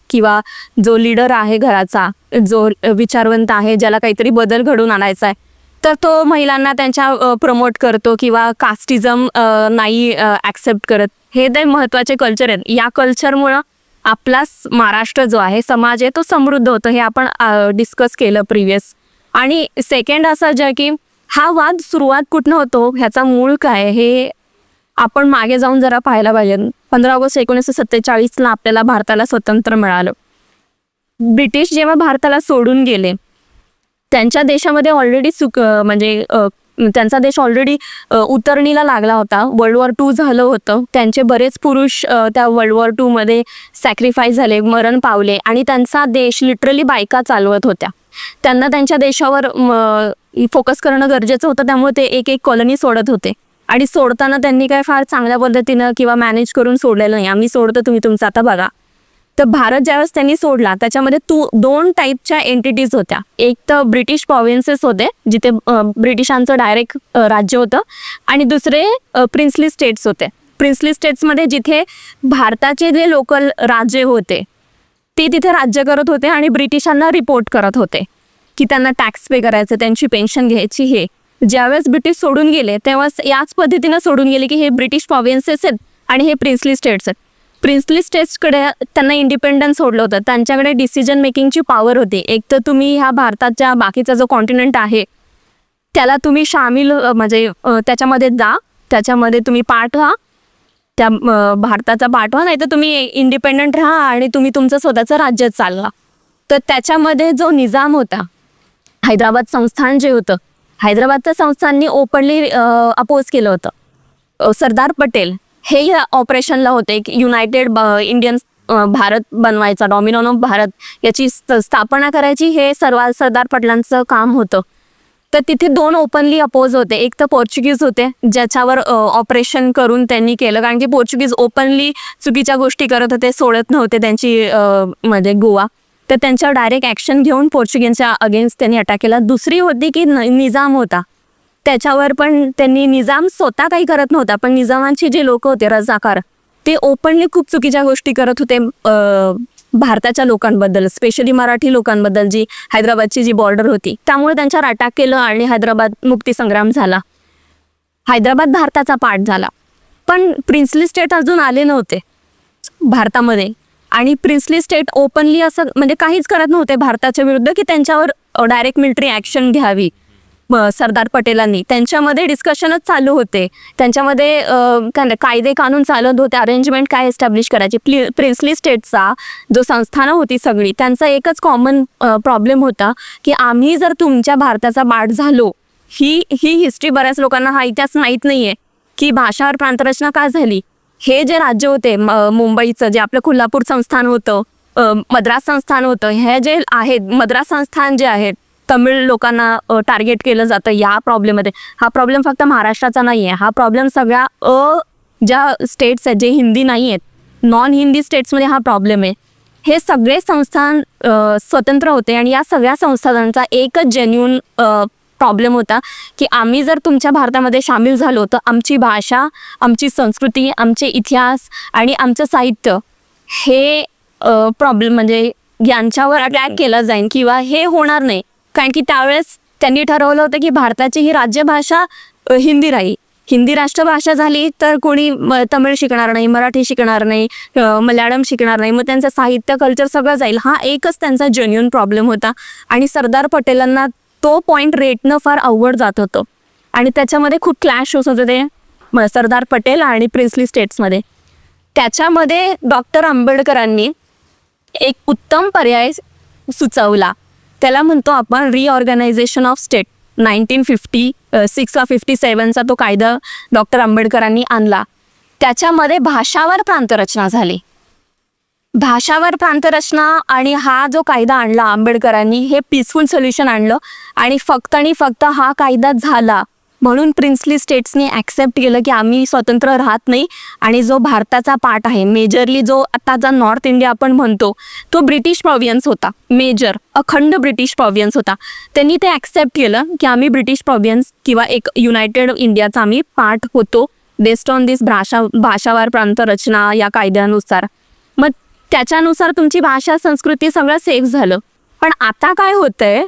किंवा जो लीडर आहे घराचा, जो विचारवंत आहे, ज्याला काहीतरी बदल घडवून आणायचा आहे, तर तो महिलांना त्यांच्या प्रमोट करतो किंवा कास्टिझम नाही ॲक्सेप्ट करत. हे ते महत्त्वाचे कल्चर आहेत. या कल्चरमुळं आपला महाराष्ट्र जो आहे, समाज आहे, तो समृद्ध होतो. हे आपण डिस्कस केलं प्रिव्हियस. आणि सेकंड असं जे की हा वाद सुरुवात कुठनं होतो, ह्याचा मूळ काय, हे आपण मागे जाऊन जरा पाहायला पाहिजे. 15 ऑगस्ट 1947ला आपल्याला भारताला स्वतंत्र मिळालं. ब्रिटिश जेव्हा भारताला सोडून गेले, त्यांच्या देशामध्ये ऑलरेडी म्हणजे त्यांचा देश ऑलरेडी उतरणीला लागला होता. वर्ल्ड वॉर 2 झालं होतं. त्यांचे बरेच पुरुष त्या वर्ल्ड वॉर 2 मध्ये सॅक्रिफाईस झाले, मरण पावले, आणि त्यांचा देश लिटरली बायका चालवत होत्या. त्यांना त्यांच्या देशावर फोकस करणं गरजेचं होतं, त्यामुळे ते एक एक कॉलनी सोडत होते. आणि सोडताना त्यांनी काय फार चांगल्या पद्धतीनं किंवा मॅनेज करून सोडलेलं नाही. आम्ही सोडतो, तुम्ही तुमचं आता बघा. तर भारत ज्यावेळेस त्यांनी सोडला, त्याच्यामध्ये 2 टाईपच्या एंटिटीज होत्या. एक तर ब्रिटिश प्रॉव्हिन्सेस होते, जिथे ब्रिटिशांचं डायरेक्ट राज्य होतं, आणि दुसरे प्रिन्सली स्टेट्स होते. प्रिन्सली स्टेट्समध्ये जिथे भारताचे जे लोकल राज्य होते ते तिथे राज्य करत होते आणि ब्रिटिशांना रिपोर्ट करत होते की त्यांना टॅक्स पे करायचं, त्यांची पेन्शन घ्यायची. हे ज्यावेळेस ब्रिटिश सोडून गेले तेव्हाच याच पद्धतीनं सोडून गेले की हे ब्रिटिश प्रॉव्हिन्सेस आहेत आणि हे प्रिन्सली स्टेट्स आहेत. प्रिन्सली स्टेट्सकडे त्यांना इंडिपेंडन्स सोडलं होतं. त्यांच्याकडे डिसिजन मेकिंगची पॉवर होती. एक तर तुम्ही ह्या भारताच्या बाकीचा जो कॉन्टिनेंट आहे त्याला तुम्ही शामिल म्हणजे त्याच्यामध्ये जा, त्याच्यामध्ये तुम्ही पार्ट व्हा, त्या भारताचा पार्ट व्हा, नाही तर तुम्ही इंडिपेंडंट राहा आणि तुम्ही तुमचं स्वतःचं राज्य चालवा. तर त्याच्यामध्ये जो निजाम होता, हैदराबाद संस्थान जे होतं, हैदराबादच्या संस्थांनी ओपनली अपोज केलं होतं. सरदार पटेल हे या ऑपरेशनला होते की युनायटेड इंडियन भारत बनवायचा, डॉमिनॉन ऑफ भारत याची स्थापना करायची, हे सरदार पटेलांचं काम होतं. तर तिथे 2 ओपनली अपोज होते. एक तर पोर्चुगीज होते, ज्याच्यावर ऑपरेशन करून त्यांनी केलं, कारण की पोर्चुगीज ओपनली चुकीच्या गोष्टी करत होते, सोडत नव्हते त्यांची म्हणजे गोवा. तर त्यांच्यावर डायरेक्ट ॲक्शन घेऊन पोर्चुगीजच्या अगेन्स्ट त्यांनी अटॅक केला. दुसरी होती की निजाम होता, त्याच्यावर पण त्यांनी, निजाम स्वतः काही करत नव्हता, पण निजामांची जे लोक होते रजाकार, ते ओपनली खूप चुकीच्या गोष्टी करत होते भारताच्या लोकांबद्दल, स्पेशली मराठी लोकांबद्दल, जी हैदराबादची जी बॉर्डर होती. त्यामुळे त्यांच्यावर अटॅक केलं आणि हैदराबाद मुक्तीसंग्राम झाला. हैदराबाद भारताचा पार्ट झाला. पण प्रिन्सली स्टेट अजून आले नव्हते भारतामध्ये, आणि प्रिन्सली स्टेट ओपनली असं म्हणजे काहीच करत नव्हते भारताच्या विरुद्ध की त्यांच्यावर डायरेक्ट मिलिटरी ॲक्शन घ्यावी. सरदार पटेलांनी त्यांच्यामध्ये डिस्कशनच चालू होते, त्यांच्यामध्ये कायदे कानून चालत होते, अरेंजमेंट काय एस्टॅब्लिश करायची. प्रिन्सली स्टेटचा जो संस्थानं होती सगळी, त्यांचा एकच कॉमन प्रॉब्लेम होता की आम्ही जर तुमच्या भारताचा पार्ट झालो, ही हिस्ट्री बऱ्याच लोकांना हा इतिहास माहीत नाही आहे की भाषावर प्रांतरचना का झाली. हे जे राज्य होते मुंबईचं, जे आपलं कोल्हापूर संस्थान होतं, मद्रास संस्थान होतं, हे जे आहेत मद्रास संस्थान जे आहेत, तमिळ लोकांना टार्गेट केलं जातं या प्रॉब्लेममध्ये. हा प्रॉब्लेम फक्त महाराष्ट्राचा नाही आहे, हा प्रॉब्लेम सगळ्या ज्या स्टेट्स आहेत जे हिंदी नाही आहेत, नॉन हिंदी स्टेट्समध्ये हा प्रॉब्लेम आहे. हे सगळे संस्थान स्वतंत्र होते आणि या सगळ्या संस्थानांचा एकच जेन्युन प्रॉब्लेम होता की आम्ही जर तुमच्या भारतामध्ये सामील झालो तर आमची भाषा, आमची संस्कृती, आमचे इतिहास आणि आमचं साहित्य हे प्रॉब्लेम म्हणजे यांच्यावर अटॅक केला जाईल किंवा हे होणार नाही. कारण की त्यावेळेस त्यांनी ठरवलं होतं की भारताची ही राज्यभाषा हिंदी राहील. हिंदी राष्ट्रभाषा झाली तर कोणी तमिळ शिकणार नाही, मराठी शिकणार नाही, मल्याळम शिकणार नाही, मग त्यांचं साहित्य कल्चर सगळं जाईल. हा एकच त्यांचा जेन्युन प्रॉब्लेम होता आणि सरदार पटेलांना तो पॉईंट रेटणं फार अवघड जात होतं आणि त्याच्यामध्ये खूप क्लॅश होत होते ते सरदार पटेल आणि प्रिन्सली स्टेट्समध्ये. त्याच्यामध्ये डॉक्टर आंबेडकरांनी एक उत्तम पर्याय सुचवला, त्याला म्हणतो आपण रिऑर्गनायझेशन ऑफ स्टेट. 1956 57चा तो कायदा डॉक्टर आंबेडकरांनी आणला. त्याच्यामध्ये भाषावर प्रांतरचना झाली. भाषावर प्रांतरचना आणि हा जो कायदा आणला आंबेडकरांनी हे पीसफुल सोल्युशन आणलं आणि फक्त हा कायदा झाला म्हणून प्रिन्सली स्टेट्सनी ॲक्सेप्ट केलं की आम्ही स्वतंत्र राहत नाही आणि जो भारताचा पार्ट आहे मेजरली जो आताचा नॉर्थ इंडिया आपण म्हणतो तो ब्रिटिश प्रॉव्हियन्स होता. मेजर अखंड ब्रिटिश प्रॉव्हियन्स होता. त्यांनी ते ॲक्सेप्ट केलं की आम्ही ब्रिटिश प्रॉव्हियन्स किंवा एक युनायटेड इंडियाचा आम्ही पार्ट होतो बेस्ड ऑन दिस भाषावार प्रांतरचना या कायद्यानुसार. मग त्याच्यानुसार तुमची भाषा संस्कृती सगळं सेफ झालं. पण आता काय होतंय,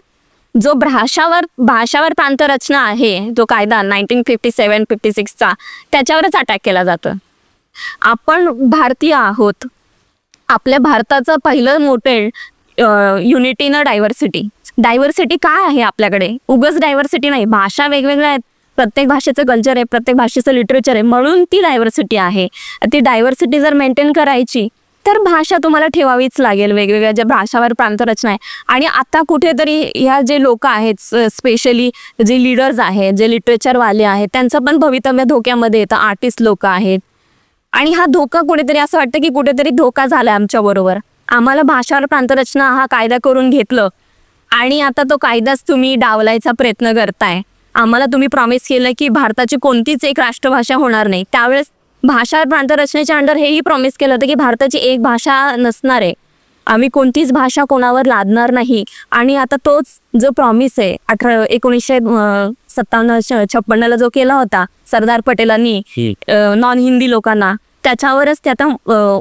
जो भाषावर प्रांतरचना आहे जो कायदा 1957-56चा त्याच्यावरच अटॅक केला जातं. आपण भारतीय आहोत. आपल्या भारताचं पहिलं मोठे युनिटी न डायव्हर्सिटी. डायव्हर्सिटी काय आहे आपल्याकडे? उगाच डायव्हर्सिटी नाही, भाषा वेगवेगळ्या आहेत, प्रत्येक भाषेचं कल्चर आहे, प्रत्येक भाषेचं लिटरेचर आहे, म्हणून ती डायव्हर्सिटी आहे. ती डायव्हर्सिटी जर मेंटेन करायची तर भाषा तुम्हाला ठेवावीच लागेल. वेगवेगळ्या ज्या भाषावर प्रांतरचना आहे आणि आता कुठेतरी ह्या जे लोक आहेत स्पेशली जे लीडर्स आहेत, जे लिटरेचरवाले आहेत, त्यांचं पण भवितव्य धोक्यामध्ये येतं. आर्टिस्ट लोक आहेत आणि हा धोका कुठेतरी असं वाटतं की कुठेतरी धोका झाला आमच्याबरोबर. आम्हाला भाषावर प्रांतरचना हा कायदा करून घेतलं आणि आता तो कायदाच तुम्ही डावलायचा प्रयत्न करताय. आम्हाला तुम्ही प्रॉमिस केलं की भारताची कोणतीच एक राष्ट्रभाषा होणार नाही. त्यावेळेस भाषा प्रांतरचनेच्या अंडर हेही प्रॉमिस केलं होतं की भारताची एक भाषा नसणार आहे, आम्ही कोणतीच भाषा कोणावर लादणार नाही. आणि आता तोच जो प्रॉमिस आहे 1957-56ला जो केला होता सरदार पटेलांनी नॉन हिंदी लोकांना, त्याच्यावरच ते आता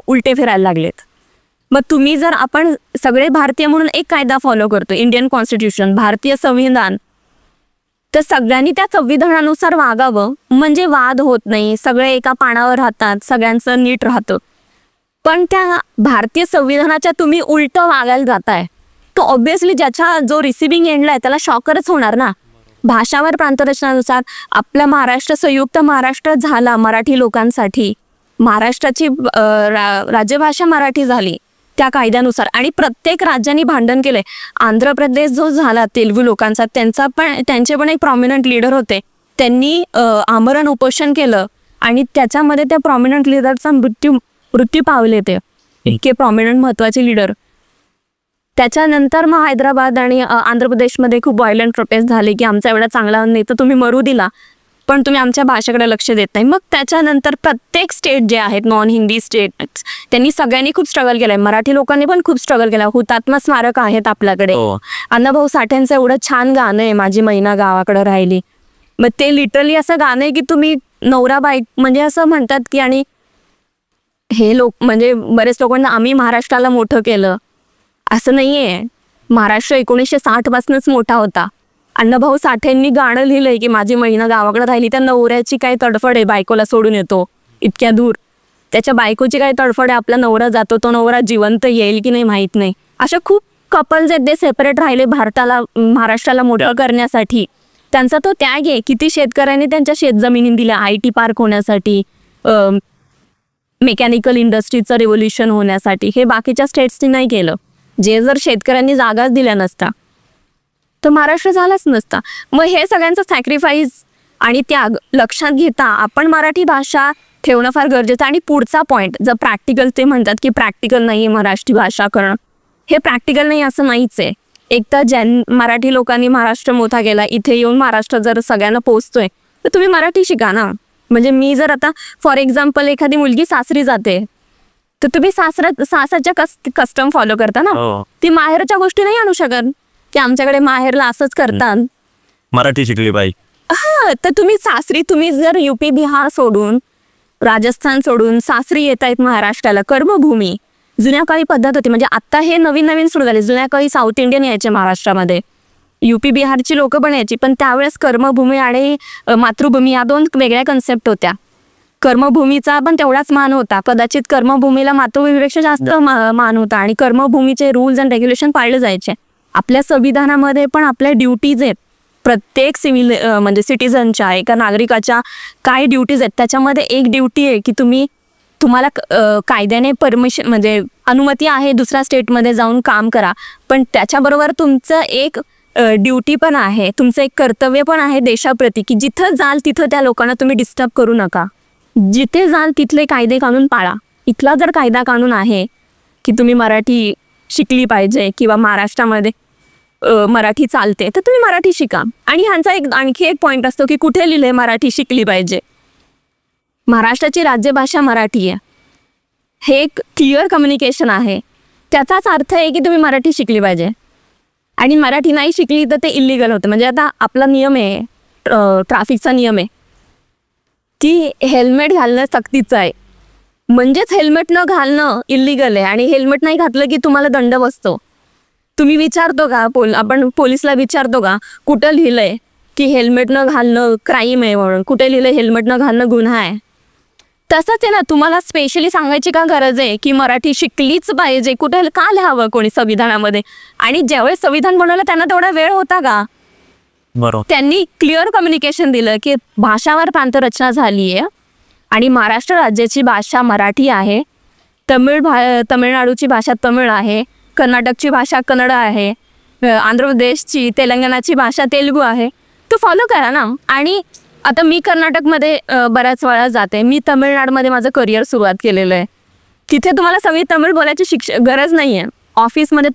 उलटे फिरायला लागलेत. मग तुम्ही जर आपण सगळे भारतीय म्हणून एक कायदा फॉलो करतो, इंडियन कॉन्स्टिट्यूशन, भारतीय संविधान, तर सगळ्यांनी त्या संविधानानुसार वागावं म्हणजे वाद होत नाही, सगळे एका पानावर राहतात, सगळ्यांचं नीट राहतं. पण त्या भारतीय संविधानाच्या तुम्ही उलटं वागायला जाताय तो ऑब्व्हियसली ज्याच्या जो रिसिव्हिंग एंडला आहे त्याला शॉकरच होणार ना. भाषावर प्रांतरचनानुसार आपला महाराष्ट्र संयुक्त महाराष्ट्र झाला मराठी लोकांसाठी, महाराष्ट्राची राज्यभाषा मराठी झाली त्या कायद्यानुसार आणि प्रत्येक राज्यांनी भांडण केलंय. आंध्र प्रदेश जो झाला तेलुगू लोकांचा, त्यांचे पण एक प्रॉमिनंट लीडर होते, त्यांनी आमरण उपोषण केलं आणि त्याच्यामध्ये त्या प्रॉमिनंट लीडरचा मृत्यू पावले. ते इतके प्रॉमिनंट महत्वाचे लीडर. त्याच्यानंतर मग हैदराबाद आणि आंध्र प्रदेशमध्ये खूप व्हायलंट प्रोटेस्ट झाले की आमचा एवढा चांगला नाही तर तुम्ही मरू दिला, पण तुम्ही आमच्या भाषेकडे लक्ष देत नाही. मग त्याच्यानंतर प्रत्येक स्टेट जे आहेत नॉन हिंदी स्टेट त्यांनी सगळ्यांनी खूप स्ट्रगल केलंय. मराठी लोकांनी पण खूप स्ट्रगल केला. हुतात्मा स्मारक आहेत आपल्याकडे. अण्णाभाऊ साठेंचं एवढं छान गाणं आहे माझी मैना गावाकडे राहिली. मग ते लिटरली असं गाणं आहे की तुम्ही नवरा बाईक म्हणजे असं म्हणतात की, आणि हे लोक म्हणजे बरेच लोकांना आम्ही महाराष्ट्राला मोठं केलं असं नाहीये. महाराष्ट्र 1960 पासूनच मोठा होता. अण्णाभाऊ साठेंनी गाणं लिहिलंय की माझी मैना गावाकडे राहिली. त्या नवऱ्याची काय तडफड आहे, बायकोला सोडून येतो इतक्या दूर, त्याच्या बायकोची काय तडफड आहे, आपला नवरा जातो, तो नवरा जिवंत येईल की नाही माहीत नाही. अशा खूप कपल्स आहेत ते सेपरेट राहिले भारताला महाराष्ट्राला मोठं करण्यासाठी. त्यांचा तो त्याग आहे. किती शेतकऱ्यांनी त्यांच्या शेतजमिनी दिल्या IT पार्क होण्यासाठी, मेकॅनिकल इंडस्ट्रीचं रिव्होल्युशन होण्यासाठी. हे बाकीच्या स्टेट्सनी नाही केलं. जे जर शेतकऱ्यांनी जागाच दिल्या नसता तर महाराष्ट्र झालाच नसता. मग हे सगळ्यांचं सॅक्रिफाईस आणि त्याग लक्षात घेता आपण मराठी भाषा ठेवणं फार गरजेचं. आणि पुढचा पॉईंट जर प्रॅक्टिकल, ते म्हणतात की प्रॅक्टिकल नाही आहे मराठी भाषा करणं, हे प्रॅक्टिकल नाही असं नाहीच आहे. एक तर मराठी लोकांनी महाराष्ट्र मोठा केला, इथे येऊन महाराष्ट्र जर सगळ्यांना पोचतोय तर तुम्ही मराठी शिका ना. म्हणजे मी जर आता फॉर एक्झाम्पल एखादी मुलगी सासरी जाते तर तुम्ही सासरच्या कस्टम फॉलो करता ना, ती माहेरच्या गोष्टी नाही आणू शकत की आमच्याकडे माहेरला असंच करतात. मराठी शिकली पाहिजे. हा, तर तुम्ही सासरी तुम्ही जर UP बिहार सोडून राजस्थान सोडून सासरी येत आहेत महाराष्ट्राला, कर्मभूमी जुन्या काळी पद्धत होती. म्हणजे आता हे नवीन नवीन सुरू झाले. जुन्या काळी साऊथ इंडियन यायचे महाराष्ट्रामध्ये, UP बिहारची लोक पण यायची, पण त्यावेळेस कर्मभूमी आणि मातृभूमी या दोन वेगळ्या कन्सेप्ट होत्या. कर्मभूमीचा पण तेवढाच मान होता, कदाचित कर्मभूमीला मातृभूमीपेक्षा जास्त मान होता, आणि कर्मभूमीचे रूल्स अँड रेग्युलेशन पाळले जायचे. आपल्या संविधानामध्ये पण आपल्या ड्युटीज आहेत, प्रत्येक सिव्हिल म्हणजे सिटीजनच्या, एका नागरिकाच्या काय ड्युटीज आहेत, त्याच्यामध्ये एक ड्युटी आहे की तुम्हाला कायद्याने परमिशन म्हणजे अनुमती आहे दुसऱ्या स्टेटमध्ये जाऊन काम करा, पण त्याच्याबरोबर तुमचं एक ड्युटी पण आहे, तुमचं एक कर्तव्य पण आहे देशाप्रती की जिथं जाल तिथं त्या लोकांना तुम्ही डिस्टर्ब करू नका. जिथे जाल तिथले कायदे कानून पाळा. इथला जर कायदा कानून आहे की तुम्ही मराठी शिकली पाहिजे किंवा महाराष्ट्रामध्ये मराठी चालते तर तुम्ही मराठी शिका. आणि ह्यांचा आणखी एक पॉईंट असतो की कुठे लिहिले मराठी शिकली पाहिजे. महाराष्ट्राची राज्यभाषा मराठी आहे, हे एक क्लिअर कम्युनिकेशन आहे. त्याचाच अर्थ आहे की तुम्ही मराठी शिकली पाहिजे, आणि मराठी नाही शिकली तर ते इल्लीगल होतं. म्हणजे आता आपला नियम आहे, ट्रॅफिकचा नियम आहे की हेल्मेट घालणं सक्तीचं आहे, म्हणजेच हेल्मेट न घालणं इल्लीगल आहे, आणि हेल्मेट नाही घातलं की तुम्हाला दंड बसतो. तुम्ही विचारतो का आपण पोलिसला विचारतो का कुठं लिहिलंय की हेल्मेट न घालणं क्राईम आहे म्हणून, कुठे लिहिलंय हेल्मेट न घालणं गुन्हा आहे? तसंच आहे ना, तुम्हाला स्पेशली सांगायची का गरज आहे की मराठी शिकलीच पाहिजे? कुठे का लिहावं कोणी संविधानामध्ये? आणि ज्यावेळेस संविधान बनवलं त्यांना तेवढा वेळ होता का? बरोबर, त्यांनी क्लिअर कम्युनिकेशन दिलं की भाषावर प्रांतरचना झाली आहे आणि महाराष्ट्र राज्याची भाषा मराठी आहे, तमिळनाडूची भाषा तमिळ आहे, कर्नाटकची भाषा कन्नड आहे, आंध्र प्रदेशची तेलंगणाची भाषा तेलुगू आहे. तो फॉलो करा ना. आणि आता मी कर्नाटकमध्ये बऱ्याच वेळा जाते, मी तमिळनाडूमध्ये माझं करिअर सुरुवात केलेलं आहे. तिथे तुम्हाला सगळी तमिळ बोलायची गरज नाही आहे. ऑफिसमध्ये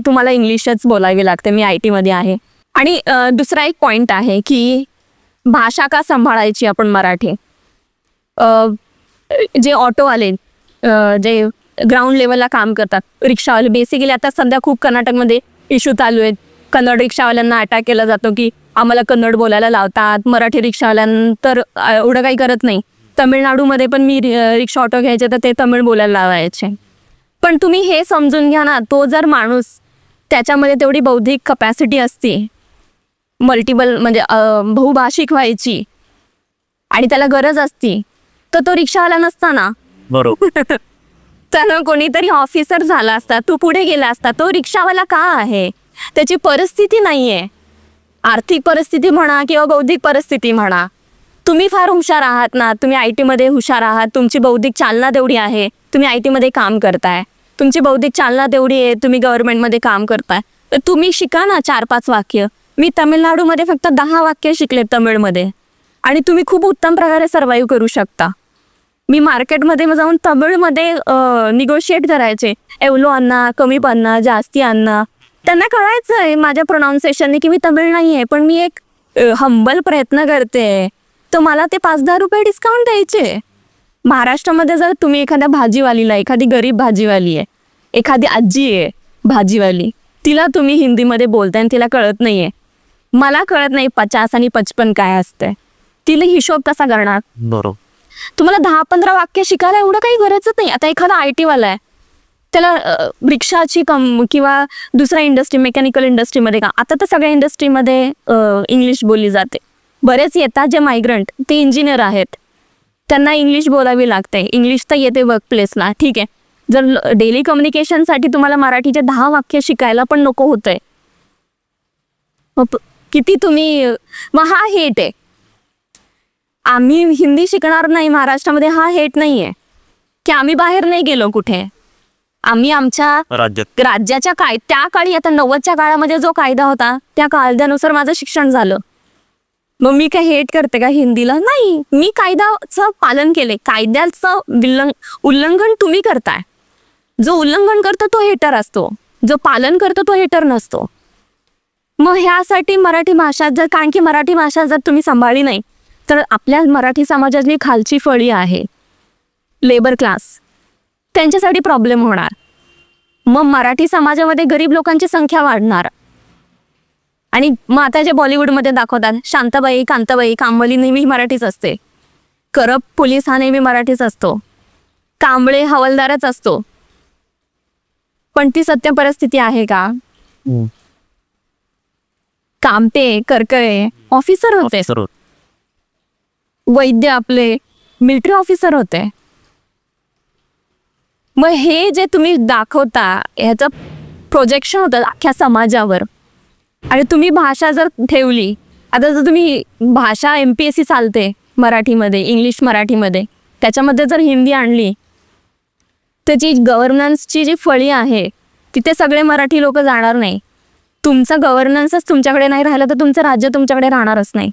तुम्हाला इंग्लिशच बोलावी लागते. मी IT मध्ये आहे. आणि दुसरा एक पॉईंट आहे की भाषा का सांभाळायची आपण मराठी. जे ऑटोवाले जे ग्राउंड लेवलला काम करतात, रिक्षावाले, बेसिकली आता सध्या खूप कर्नाटकमध्ये इश्यू चालू आहेत. कन्नड रिक्षावाल्यांना अटॅक केला जातो की आम्हाला कन्नड बोलायला लावतात, मराठी रिक्षावाल्यांतर एवढं काही करत नाही. तमिळनाडूमध्ये पण मी रिक्षा ऑटो घ्यायचे तर ते तमिळ बोलायला लावायचे. पण तुम्ही हे समजून घ्या ना, तो जर माणूस त्याच्यामध्ये तेवढी बौद्धिक कपॅसिटी असते मल्टिपल म्हणजे बहुभाषिक व्हायची आणि त्याला गरज असती तर तो रिक्षावाला नसता ना. बरोबर. त्यानं कोणीतरी ऑफिसर झाला असता, तो पुढे गेला असता. तो रिक्षावाला का आहे? त्याची परिस्थिती नाहीये, आर्थिक परिस्थिती म्हणा किंवा बौद्धिक परिस्थिती म्हणा. तुम्ही फार हुशार आहात ना, तुम्ही IT मध्ये हुशार आहात, तुमची बौद्धिक चालना तेवढी आहे, तुम्ही IT मध्ये काम करताय, तुमची बौद्धिक चालना तेवढी आहे, तुम्ही गव्हर्नमेंटमध्ये काम करताय, तर तुम्ही शिका ना 4-5 वाक्य. मी तमिळनाडूमध्ये फक्त 10 वाक्य शिकले तमिळमध्ये, आणि तुम्ही खूप उत्तम प्रकारे सर्व्हाइव्ह करू शकता. मी मार्केटमध्ये जाऊन तमिळमध्ये निगोशिएट करायचे, एवलो अन्ना, कमी पन्ना, जास्ती अन्ना. त्यांना कळायचं आहे माझ्या प्रोनाऊन्सिएशनने की मी तमिळ नाही आहे, पण मी एक हंबल प्रयत्न करते, तर मला ते 5-10 रुपये डिस्काउंट द्यायचे. महाराष्ट्रामध्ये जर तुम्ही एखाद्या भाजीवालीला, एखादी गरीब भाजीवाली आहे, एखादी आजी आहे भाजीवाली, तिला तुम्ही हिंदीमध्ये बोलताय आणि तिला कळत नाही आहे, मला कळत नाही 50 आणि 55 काय असते, तिला हिशोब कसा करणार? बरोबर. तुम्हाला 10-15 वाक्य शिकायला एवढं काही गरजच नाही. आता एखादा IT वाला आहे, त्याला रिक्षाची किंवा दुसऱ्या इंडस्ट्री, मेकॅनिकल इंडस्ट्रीमध्ये का, आता तर सगळ्या इंडस्ट्रीमध्ये इंग्लिश बोलली जाते. बरेच येतात जे मायग्रंट, ते इंजिनियर आहेत, त्यांना इंग्लिश बोलावी लागते. इंग्लिश तर येते वर्कप्लेसला, ठीक आहे. जर डेली कम्युनिकेशनसाठी तुम्हाला मराठीचे 10 वाक्य शिकायला पण नको होतंय, किती तुम्ही, मग हा हेट आहे. आम्ही हिंदी शिकणार नाही महाराष्ट्रामध्ये, हा हेट नाही आहे की आम्ही बाहेर नाही गेलो कुठे, आम्ही आमच्या राज्याच्या त्या काळी, आता 90च्या काळामध्ये जो कायदा होता त्या कायद्यानुसार माझं शिक्षण झालं. मग मी काय हेट करते का हिंदीला? नाही, मी कायद्याचं पालन केले. कायद्याचं उल्लंघन तुम्ही करताय. जो उल्लंघन करतो तो हेटर असतो, जो पालन करतो तो हेटर नसतो. मग ह्यासाठी मराठी भाषा जर, कारण की मराठी भाषा जर तुम्ही सांभाळली नाही तर आपल्या मराठी समाजातली खालची फळी आहे, लेबर क्लास, त्यांच्यासाठी प्रॉब्लेम होणार. मग मराठी समाजामध्ये गरीब लोकांची संख्या वाढणार. आणि मग आता जे बॉलिवूडमध्ये दाखवतात, शांताबाई, कांताबाई, कांबली नेहमी मराठीच असते, करप पोलीस हा नेहमी मराठीच असतो, कांबळे हवालदारच असतो. पण ती सत्य परिस्थिती आहे का? कामते, करकळे ऑफिसर होते, वैद्य आपले मिलिटरी ऑफिसर होते. मग हे जे तुम्ही दाखवता ह्याचं प्रोजेक्शन होतं अख्ख्या समाजावर. आणि तुम्ही भाषा जर ठेवली, आता जर तुम्ही भाषा MPSC चालते मराठीमध्ये, इंग्लिश मराठीमध्ये, त्याच्यामध्ये जर हिंदी आणली, त्याची गव्हर्नन्सची जी फळी आहे तिथे सगळे मराठी लोक जाणार नाही. तुमचं गव्हर्नन्सच तुमच्याकडे नाही राहिलं तर तुमचं राज्य तुमच्याकडे राहणारच नाही.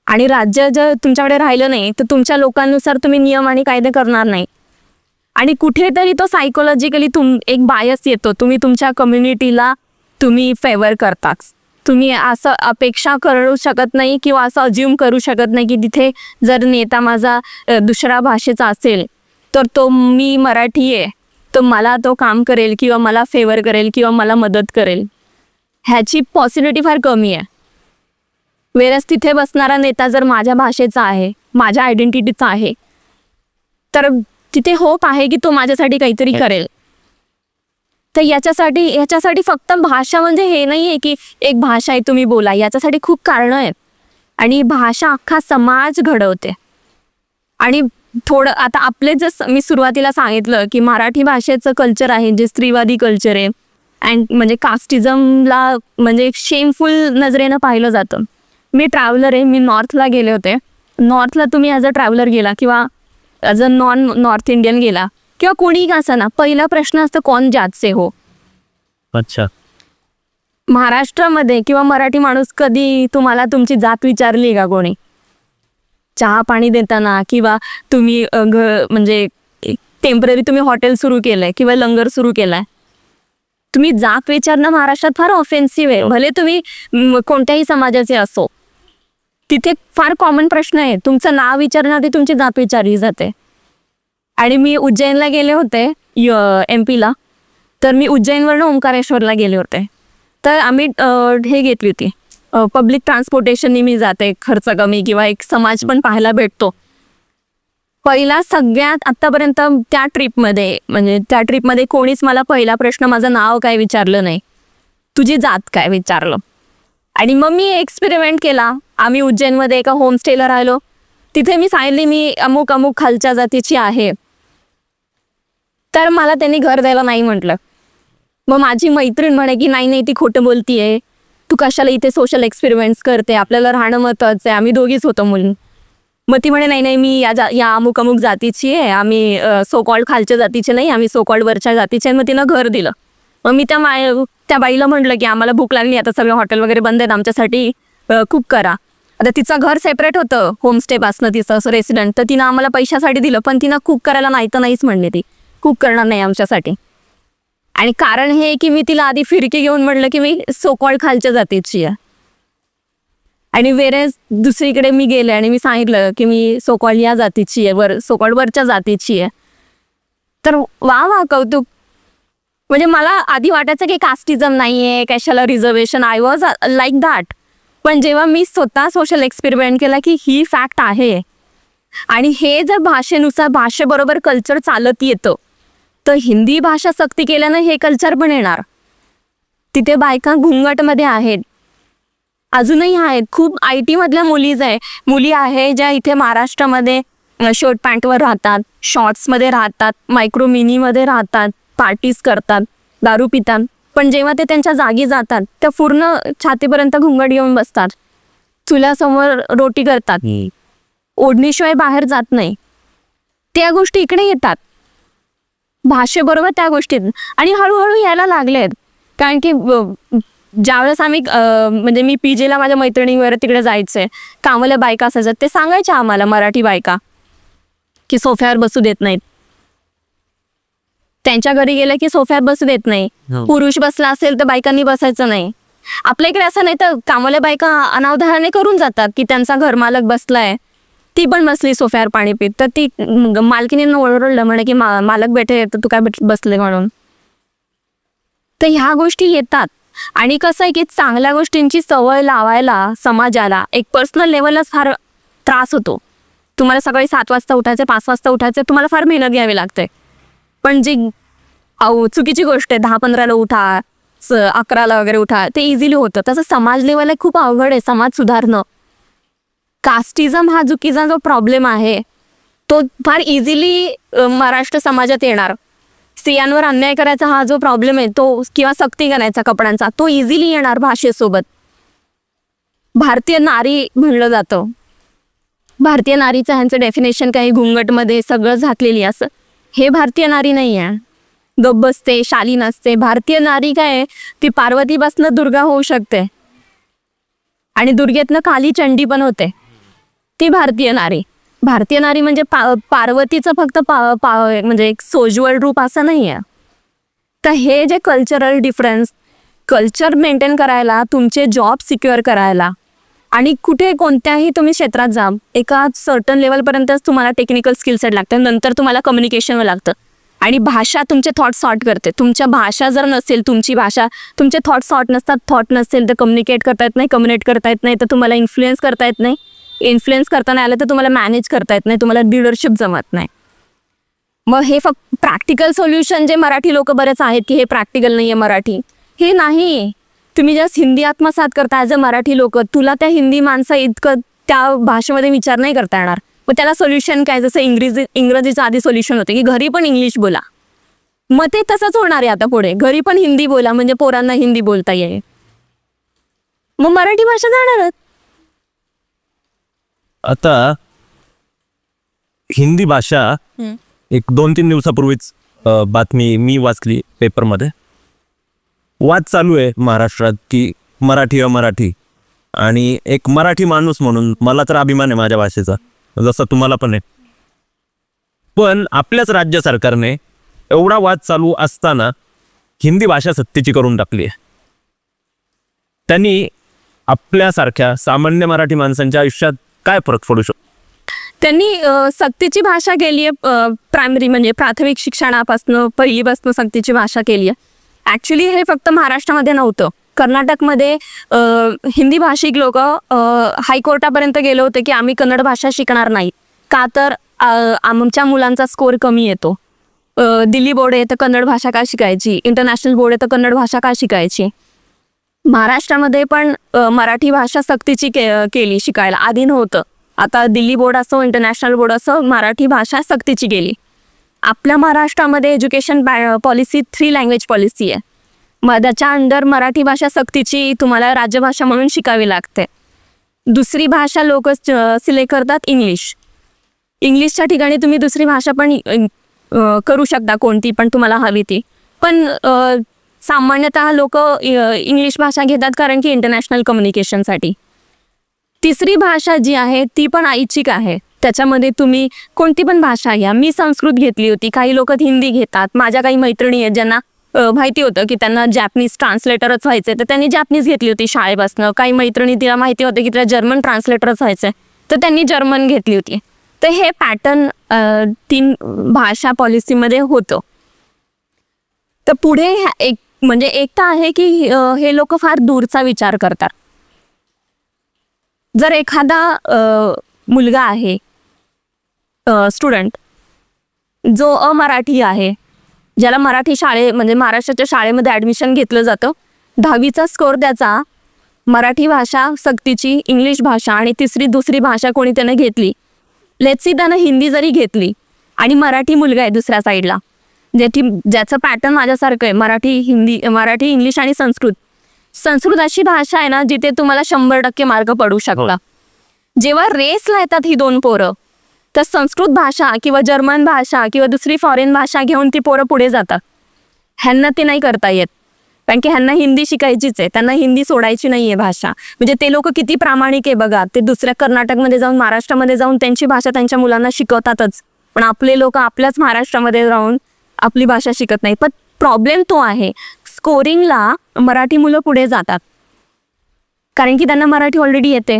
आणि राज्य जर तुमच्याकडे राहिलं नाही तर तुमच्या लोकांनुसार तुम्ही नियम आणि कायदे करणार नाही. आणि कुठेतरी तो सायकोलॉजिकली एक बायस येतो. तुम्ही तुमच्या कम्युनिटीला तुम्ही फेवर करताच. तुम्ही असं अपेक्षा करू शकत नाही किंवा असं अज्युम करू शकत नाही की तिथे जर नेता माझा दुसऱ्या भाषेचा असेल तर तो, मी मराठी आहे तर मला तो काम करेल किंवा मला फेवर करेल किंवा मला मदत करेल. ह्याची पॉसिबिलिटी फार कमी आहे. वेरस तिथे बसणारा नेता जर माझ्या भाषेचा आहे, माझ्या आयडेंटिटीचा आहे, तर तिथे होप आहे की तो माझ्यासाठी काहीतरी करेल. तर याच्यासाठी फक्त भाषा म्हणजे हे नाही आहे की एक भाषा आहे तुम्ही बोला, याच्यासाठी खूप कारणं आहेत. आणि भाषा अख्खा समाज घडवते. आणि थोडं आता आपले जसं मी सुरुवातीला सांगितलं की मराठी भाषेचं कल्चर आहे जे स्त्रीवादी कल्चर आहे, अँड म्हणजे कास्टिझमला म्हणजे शेमफुल नजरेनं पाहिलं जातं. मी ट्रॅव्हलर आहे, मी नॉर्थला गेले होते. नॉर्थला तुम्ही ॲज अ ट्रॅव्हलर गेला किंवा ॲज अ नॉर्थ इंडियन गेला किंवा कोणी का असं ना, पहिला प्रश्न असतो कौन जात से हो. अच्छा. महाराष्ट्रामध्ये किंवा मराठी माणूस कधी तुम्हाला तुमची जात विचारली का कोणी? चहा पाणी देताना किंवा तुम्ही म्हणजे टेम्पररी तुम्ही हॉटेल सुरू केलंय किंवा लंगर सुरू केलाय, तुम्ही जात विचारणं महाराष्ट्रात फार ऑफेन्सिव्ह आहे. भले तुम्ही कोणत्याही समाजाचे असो, तिथे फार कॉमन प्रश्न आहे. तुमचं नाव विचारण्याआधी तुमची जात विचारली जाते. आणि मी उज्जैनला गेले होते MP ला, तर मी उज्जैनवरनं ओंकारेश्वरला गेले होते. तर आम्ही हे घेतली होती पब्लिक ट्रान्सपोर्टेशननी मी जाते, खर्च कमी किंवा एक समाज पण पाहायला भेटतो. पहिला सगळ्यात आत्तापर्यंत त्या ट्रिपमध्ये कोणीच मला पहिला प्रश्न माझं नाव काय विचारलं नाही, तुझी जात काय विचारलं. आणि मग मी एक्सपेरिमेंट केला. आम्ही उज्जैनमध्ये एका होमस्टेला राहिलो. तिथे मी सांगितली मी अमुक अमुक खालच्या जातीची आहे, तर मला त्यांनी घर द्यायला नाही म्हटलं. मग माझी मैत्रीण म्हणे की नाही ती खोटं बोलतीये, तू कशाला इथे सोशल एक्सपेरिमेंट्स करते, आपल्याला राहणं महत्वाचं आहे, आम्ही दोघीच होतो मुली. मग ती म्हणे नाही मी या अमुक अमुक जातीची आहे, आम्ही सो कॉल्ड खालच्या जातीचे नाही, आम्ही सो कॉल्ड वरच्या जातीचे. मग तिनं घर दिलं. मग मी त्या बाईला म्हटलं की आम्हाला भूक लागली, आता सगळं हॉटेल वगैरे बंद आहेत, आमच्यासाठी कुक करा. आता तिचं घर सेपरेट होतं होमस्टेपासनं, तिचं रेसिडेंट. तर तिनं आम्हाला पैशासाठी दिलं, पण तिनं कुक करायला नाही तर नाहीच म्हणले, ती कुक करणार नाही आमच्यासाठी. आणि कारण हे की मी तिला आधी फिरकी घेऊन म्हटलं की मी सो कॉल्ड खालच्या जातीची आहे. आणि वेरेस दुसरीकडे मी गेले आणि मी सांगितलं की मी सो कॉल्ड या जातीची आहे, सो कॉल्ड वरच्या जातीची आहे. तर वा कौतुक. म्हणजे मला आधी वाटायचं की कास्टिझम नाही आहे, कशाला reservation, I was like that. पण जेव्हा मी स्वतः सोशल एक्सपेरिमेंट केला की ही फॅक्ट आहे, आणि हे जर भाषेनुसार भाषेबरोबर कल्चर चालत येतं, तर हिंदी भाषा सक्ती केल्यानं हे कल्चर पण येणार. तिथे बायका घुंगटमध्ये आहेत, अजूनही आहेत. खूप IT मधल्या मुली आहे ज्या इथे महाराष्ट्रामध्ये शर्ट पॅन्टवर राहतात, शॉर्ट्समध्ये राहतात, मायक्रो मिनीमध्ये राहतात, पार्टीज करतात, दारू पितात. पण जेव्हा ते त्यांच्या जागी जातात त्या पूर्ण छातीपर्यंत घुंगट घेऊन बसतात, चुल्यासमोर रोटी करतात, ओढणीशिवाय बाहेर जात नाही. त्या गोष्टी इकडे येतात भाषेबरोबर, त्या गोष्टी आणि हळूहळू यायला लागले आहेत. कारण की ज्यावेळेस आम्ही म्हणजे मी PJला माझ्या मैत्रिणीवर तिकडे जायचंय, कामाला बायका असायचं, ते सांगायच्या आम्हाला मराठी बायका की सोफ्यावर बसू देत नाहीत. त्यांच्या घरी गेलं की सोफ्यावर बसू देत नाही, पुरुष बसला असेल तर बायकांनी बसायचं नाही. आपल्या इकडे असं नाही तर कामाला बायका अनावधानाने करून जातात की त्यांचा घरमालक बसलाय, ती पण बसली सोफ्यावर पाणी पित, तर ती मालकीनींना ओरडलं म्हणे की मालक बैठे तर तू काय बसले म्हणून. तर ह्या गोष्टी येतात. आणि कसं आहे की चांगल्या गोष्टींची सवय लावायला समाजाला एक पर्सनल लेवललाच फार त्रास होतो. तुम्हाला सकाळी 7 वाजता उठायचं, 5 वाजता उठायचं, तुम्हाला फार मेहनत घ्यावी लागते. पण जी चुकीची गोष्ट आहे 10-15ला उठा, 11ला वगैरे उठा, ते इझिली होतं. तसं समाज लेवलला खूप अवघड आहे समाज सुधारणं. कास्टिझम हा चुकीचा जो प्रॉब्लेम आहे तो फार इझिली महाराष्ट्र समाजात येणार. स्त्रियांवर अन्याय करायचा हा जो प्रॉब्लेम आहे तो, किंवा सक्ती करायचा कपड्यांचा, तो इझिली येणार भाषेसोबत. भारतीय नारी म्हणलं जातं. भारतीय नारीचं ह्यांचं डेफिनेशन काही घुंगटमध्ये सगळं झाकलेली असं. हे भारतीय नारी नाही आहे. गप्प बसते, शालीन असते. भारतीय नारी काय आहे, ती पार्वतीपासून दुर्गा होऊ शकते आणि दुर्गेतनं काली चंडी पण होते. ती भारतीय नारी. भारतीय नारी म्हणजे पार्वतीचं फक्त म्हणजे एक सोज्वल रूप असं नाही आहे. तर हे जे कल्चरल डिफरन्स, कल्चर मेंटेन करायला, तुमचे जॉब सिक्युअर करायला, आणि कुठे कोणत्याही तुम्ही क्षेत्रात जा, एका सर्टन लेवलपर्यंतच तुम्हाला टेक्निकल स्किल सेट लागतं, नंतर तुम्हाला कम्युनिकेशन लागतं. आणि भाषा तुमचे थॉट सॉर्ट करते. तुमच्या भाषा जर नसेल, तुमची भाषा, तुमचे थॉट सॉर्ट नसतात, थॉट नसेल तर कम्युनिकेट करता येत नाही, कम्युनिकेट करता येत नाही तर तुम्हाला इन्फ्लुएन्स करता येत नाही, इन्फ्लुएन्स करता नाही आलं तर तुम्हाला मॅनेज करता येत नाही, तुम्हाला लिडरशिप जमत नाही. मग हे फक्त प्रॅक्टिकल सोल्युशन जे मराठी लोक बरेच आहेत की हे प्रॅक्टिकल नाही आहे मराठी, हे नाही. तुम्ही जस्ट हिंदी आत्मसात करता ॲज अ मराठी लोक, तुला त्या हिंदी माणसा इतकं त्या भाषेमध्ये विचार नाही करता येणार. मग त्याला सोल्युशन काय, जसं इंग्रजीचं आधी सोल्युशन होतं की घरी पण इंग्लिश बोला. मग ते तसंच होणार आहे आता पुढे, घरी पण हिंदी बोला म्हणजे पोरांना हिंदी बोलता येईल, मग मराठी भाषा जाणारच. आता हिंदी भाषा एक 2-3 दिवसापूर्वीच बातमी मी वाचली पेपरमध्ये. वाद चालू आहे महाराष्ट्रात की मराठी अमराठी, आणि एक मराठी माणूस म्हणून मला तर अभिमान आहे माझ्या भाषेचा, जसं तुम्हाला पण आहे. पण आपल्याच राज्य सरकारने एवढा वाद चालू असताना हिंदी भाषा सक्तीची करून टाकली आहे. त्यांनी आपल्यासारख्या सामान्य मराठी माणसांच्या आयुष्यात काय फरक पडू शकतो? त्यांनी सक्तीची भाषा केली आहे. प्रायमरी म्हणजे प्राथमिक शिक्षणापासून पहिलीपासून सक्तीची भाषा केली आहे. ॲक्च्युली हे फक्त महाराष्ट्रामध्ये नव्हतं. कर्नाटकमध्ये हिंदी भाषिक लोक हायकोर्टापर्यंत गेले होते की आम्ही कन्नड भाषा शिकणार नाही, का तर आमच्या मुलांचा स्कोर कमी येतो. दिल्ली बोर्ड आहे तर कन्नड भाषा का शिकायची, इंटरनॅशनल बोर्ड आहे तर कन्नड भाषा का शिकायची. महाराष्ट्रामध्ये पण मराठी भाषा सक्तीची केली शिकायला, आधी नव्हतं. आता दिल्ली बोर्ड असो, इंटरनॅशनल बोर्ड असो, मराठी भाषा सक्तीची केली. आपल्या महाराष्ट्रामध्ये एज्युकेशन पॉलिसी 3 लँग्वेज पॉलिसी आहे. मग त्याच्या अंडर मराठी भाषा सक्तीची तुम्हाला राज्यभाषा म्हणून शिकावी लागते. दुसरी भाषा लोक सिलेक्ट करतात इंग्लिश. इंग्लिशच्या ठिकाणी तुम्ही दुसरी भाषा पण करू शकता, कोणती पण तुम्हाला हवी ती. पण सामान्यतः लोक इंग्लिश भाषा घेतात कारण की इंटरनॅशनल कम्युनिकेशनसाठी. तिसरी भाषा जी आहे ती पण ऐच्छिक आहे. त्याच्यामध्ये तुम्ही कोणती पण भाषा घ्या. मी संस्कृत घेतली होती, काही लोक हिंदी घेतात. माझ्या काही मैत्रिणी आहेत ज्यांना माहिती होतं की त्यांना जॅपनीज ट्रान्सलेटरच व्हायचं तर त्यांनी जॅपनीज घेतली होती शाळेपासून. काही मैत्रिणी तिला माहिती होतं की तिला जर्मन ट्रान्सलेटरच व्हायचं तर त्यांनी जर्मन घेतली होती. तर हे पॅटर्न 3 भाषा पॉलिसीमध्ये होतं. तर पुढे एक म्हणजे एक तर आहे की हे लोक फार दूरचा विचार करतात. जर एखादा मुलगा आहे स्टुडंट जो अमराठी आहे, ज्याला मराठी म्हणजे महाराष्ट्राच्या शाळेमध्ये ॲडमिशन घेतलं जातं, 10वीचा स्कोर त्याचा मराठी भाषा सक्तीची, इंग्लिश भाषा आणि दुसरी भाषा कोणी त्यानं घेतली, लेट्स सी त्यानं हिंदी जरी घेतली आणि मराठी मुलगा आहे दुसऱ्या साईडला, ज्याचं पॅटर्न माझ्यासारखं आहे, मराठी इंग्लिश आणि संस्कृत अशी भाषा आहे ना जिथे तुम्हाला 100% मार्क पडू शकला. जेव्हा रेसला येतात ही 2 पोरं, तर संस्कृत भाषा किंवा जर्मन भाषा किंवा दुसरी फॉरेन भाषा घेऊन ती पोरं पुढे जातात. ह्यांना ते नाही करता येत कारण की ह्यांना हिंदी शिकायचीच आहे, त्यांना हिंदी सोडायची नाही आहे भाषा. म्हणजे ते लोक किती प्रामाणिक आहे बघा, ते दुसऱ्या कर्नाटकमध्ये जाऊन, महाराष्ट्रामध्ये जाऊन त्यांची भाषा त्यांच्या मुलांना शिकवतातच. पण आपले लोक आपल्याच महाराष्ट्रामध्ये राहून आपली भाषा शिकत नाही. पण प्रॉब्लेम तो आहे, स्कोरिंगला मराठी मुलं पुढे जातात कारण की त्यांना मराठी ऑलरेडी येते,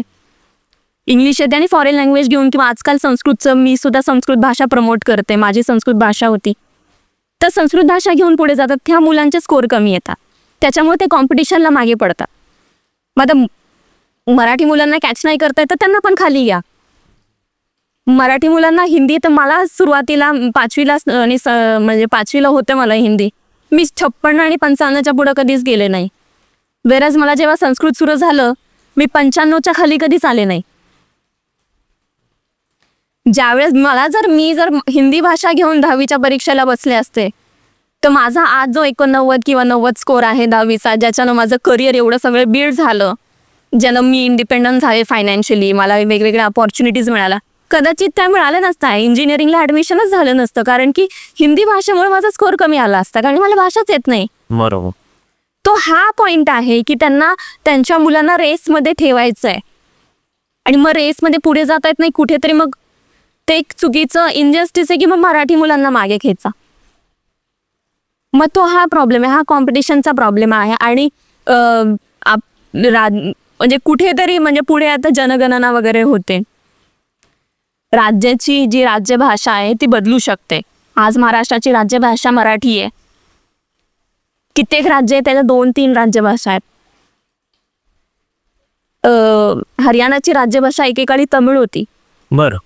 इंग्लिश येते आणि फॉरेन लँग्वेज घेऊन किंवा आजकाल संस्कृतचं, मी सुद्धा संस्कृत भाषा प्रमोट करते, माझी संस्कृत भाषा होती, तर संस्कृत भाषा घेऊन पुढे जातात, त्या मुलांचे स्कोर कमी येतात, त्याच्यामुळे ते कॉम्पिटिशनला मागे पडतात. मग आता मराठी मुलांना कॅच नाही करता येतं, त्यांना पण खाली घ्या. मराठी मुलांना हिंदी, तर मला सुरुवातीला 5वीला आणि म्हणजे 5वीला होतं मला हिंदी, मी 56 आणि 55च्या पुढं कधीच गेले नाही. वेरज मला जेव्हा संस्कृत सुरू झालं, मी 95च्या खाली कधीच आले नाही. ज्यावेळेस मी जर हिंदी भाषा घेऊन 10वीच्या परीक्षेला बसले असते, तर माझा आज जो 89 किंवा 90 स्कोर आहे 10वीचा, ज्याच्यानं माझं करिअर एवढं सगळं बिल्ड झालं, ज्यानं मी इंडिपेंडंट झाले फायनान्शियली, मला वेगवेगळ्या अपॉर्च्युनिटीज मिळाल्या, कदाचित त्या मिळाल्या नसत्या, इंजिनिअरिंगला ॲडमिशनच झालं नसतं, कारण की हिंदी भाषेमुळे माझा स्कोर कमी आला असता, कारण मला भाषाच येत नाही. बरोबर. तो हा पॉईंट आहे की त्यांना त्यांच्या मुलांना रेसमध्ये ठेवायचं आहे, आणि मग रेसमध्ये पुढे जाता येत नाही कुठेतरी, मग ते एक चुकीचं इनजस्टिस आहे की मग मराठी मुलांना मागे खेचा. मग तो हा प्रॉब्लेम आहे, हा कॉम्पिटिशनचा प्रॉब्लेम आहे. आणि म्हणजे कुठेतरी म्हणजे पुढे आता जनगणना वगैरे होते, राज्याची जी राज्यभाषा आहे ती बदलू शकते. आज महाराष्ट्राची राज्यभाषा मराठी आहे, कित्येक राज्य आहे त्याच्या 2-3 राज्यभाषा आहेत. हरियाणाची राज्यभाषा एकेकाळी तमिळ होती. बरं.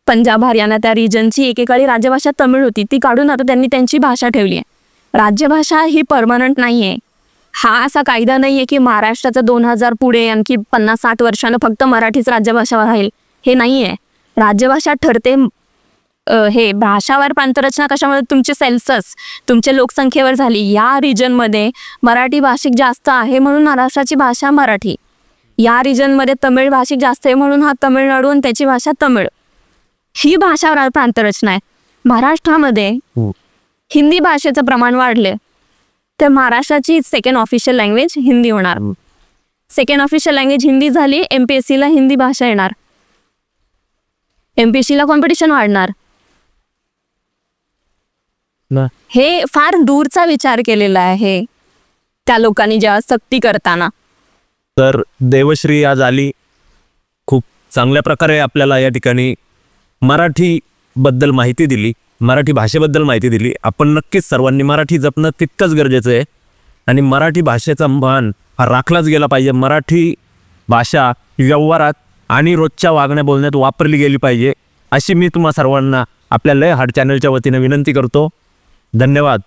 पंजाब हरियाणा त्या रिजनची एकेकाळी राज्यभाषा तमिळ होती, ती काढून आता त्यांनी त्यांची भाषा ठेवली आहे. राज्यभाषा ही परमनंट नाही आहे. हा असा कायदा नाही आहे की महाराष्ट्राचं 2000 पुढे आणखी 50-60 वर्षानं फक्त मराठीच राज्यभाषा राहील, हे नाही आहे. राज्यभाषा ठरते हे भाषावार प्रांतरचना कशामुळे, तुमचे सेन्सस तुमच्या लोकसंख्येवर झाली, या रिजनमध्ये मराठी भाषिक जास्त आहे म्हणून महाराष्ट्राची भाषा मराठी, या रिजनमध्ये तमिळ भाषिक जास्त आहे म्हणून हा तमिळनाडू आणि त्याची भाषा तमिळ, ही भाषा प्रांतरचना आहे. महाराष्ट्रामध्ये हिंदी भाषेचं प्रमाण वाढले तर महाराष्ट्राची सेकंड ऑफिशियल लँग्वेज हिंदी होणार. सेकंड ऑफिशियल लँग्वेज हिंदी झाली, MPSCला हिंदी भाषा येणार, MPSCला कॉम्पिटिशन वाढणार. हे फार दूरचा विचार केलेला आहे त्या लोकांनी जेव्हा सक्ती करताना. तर देवश्री आज आली, खूप चांगल्या प्रकारे आपल्याला या ठिकाणी मराठीबद्दल माहिती दिली, मराठी भाषेबद्दल माहिती दिली. आपण नक्कीच सर्वांनी मराठी जपणं तितकंच गरजेचं आहे आणि मराठी भाषेचा मान हा राखलाच गेला पाहिजे. मराठी भाषा व्यवहारात आणि रोजच्या वागण्या बोलण्यात वापरली गेली पाहिजे, अशी मी तुम्हा सर्वांना आपल्या लय हार्ड चॅनलच्या वतीनं विनंती करतो. धन्यवाद.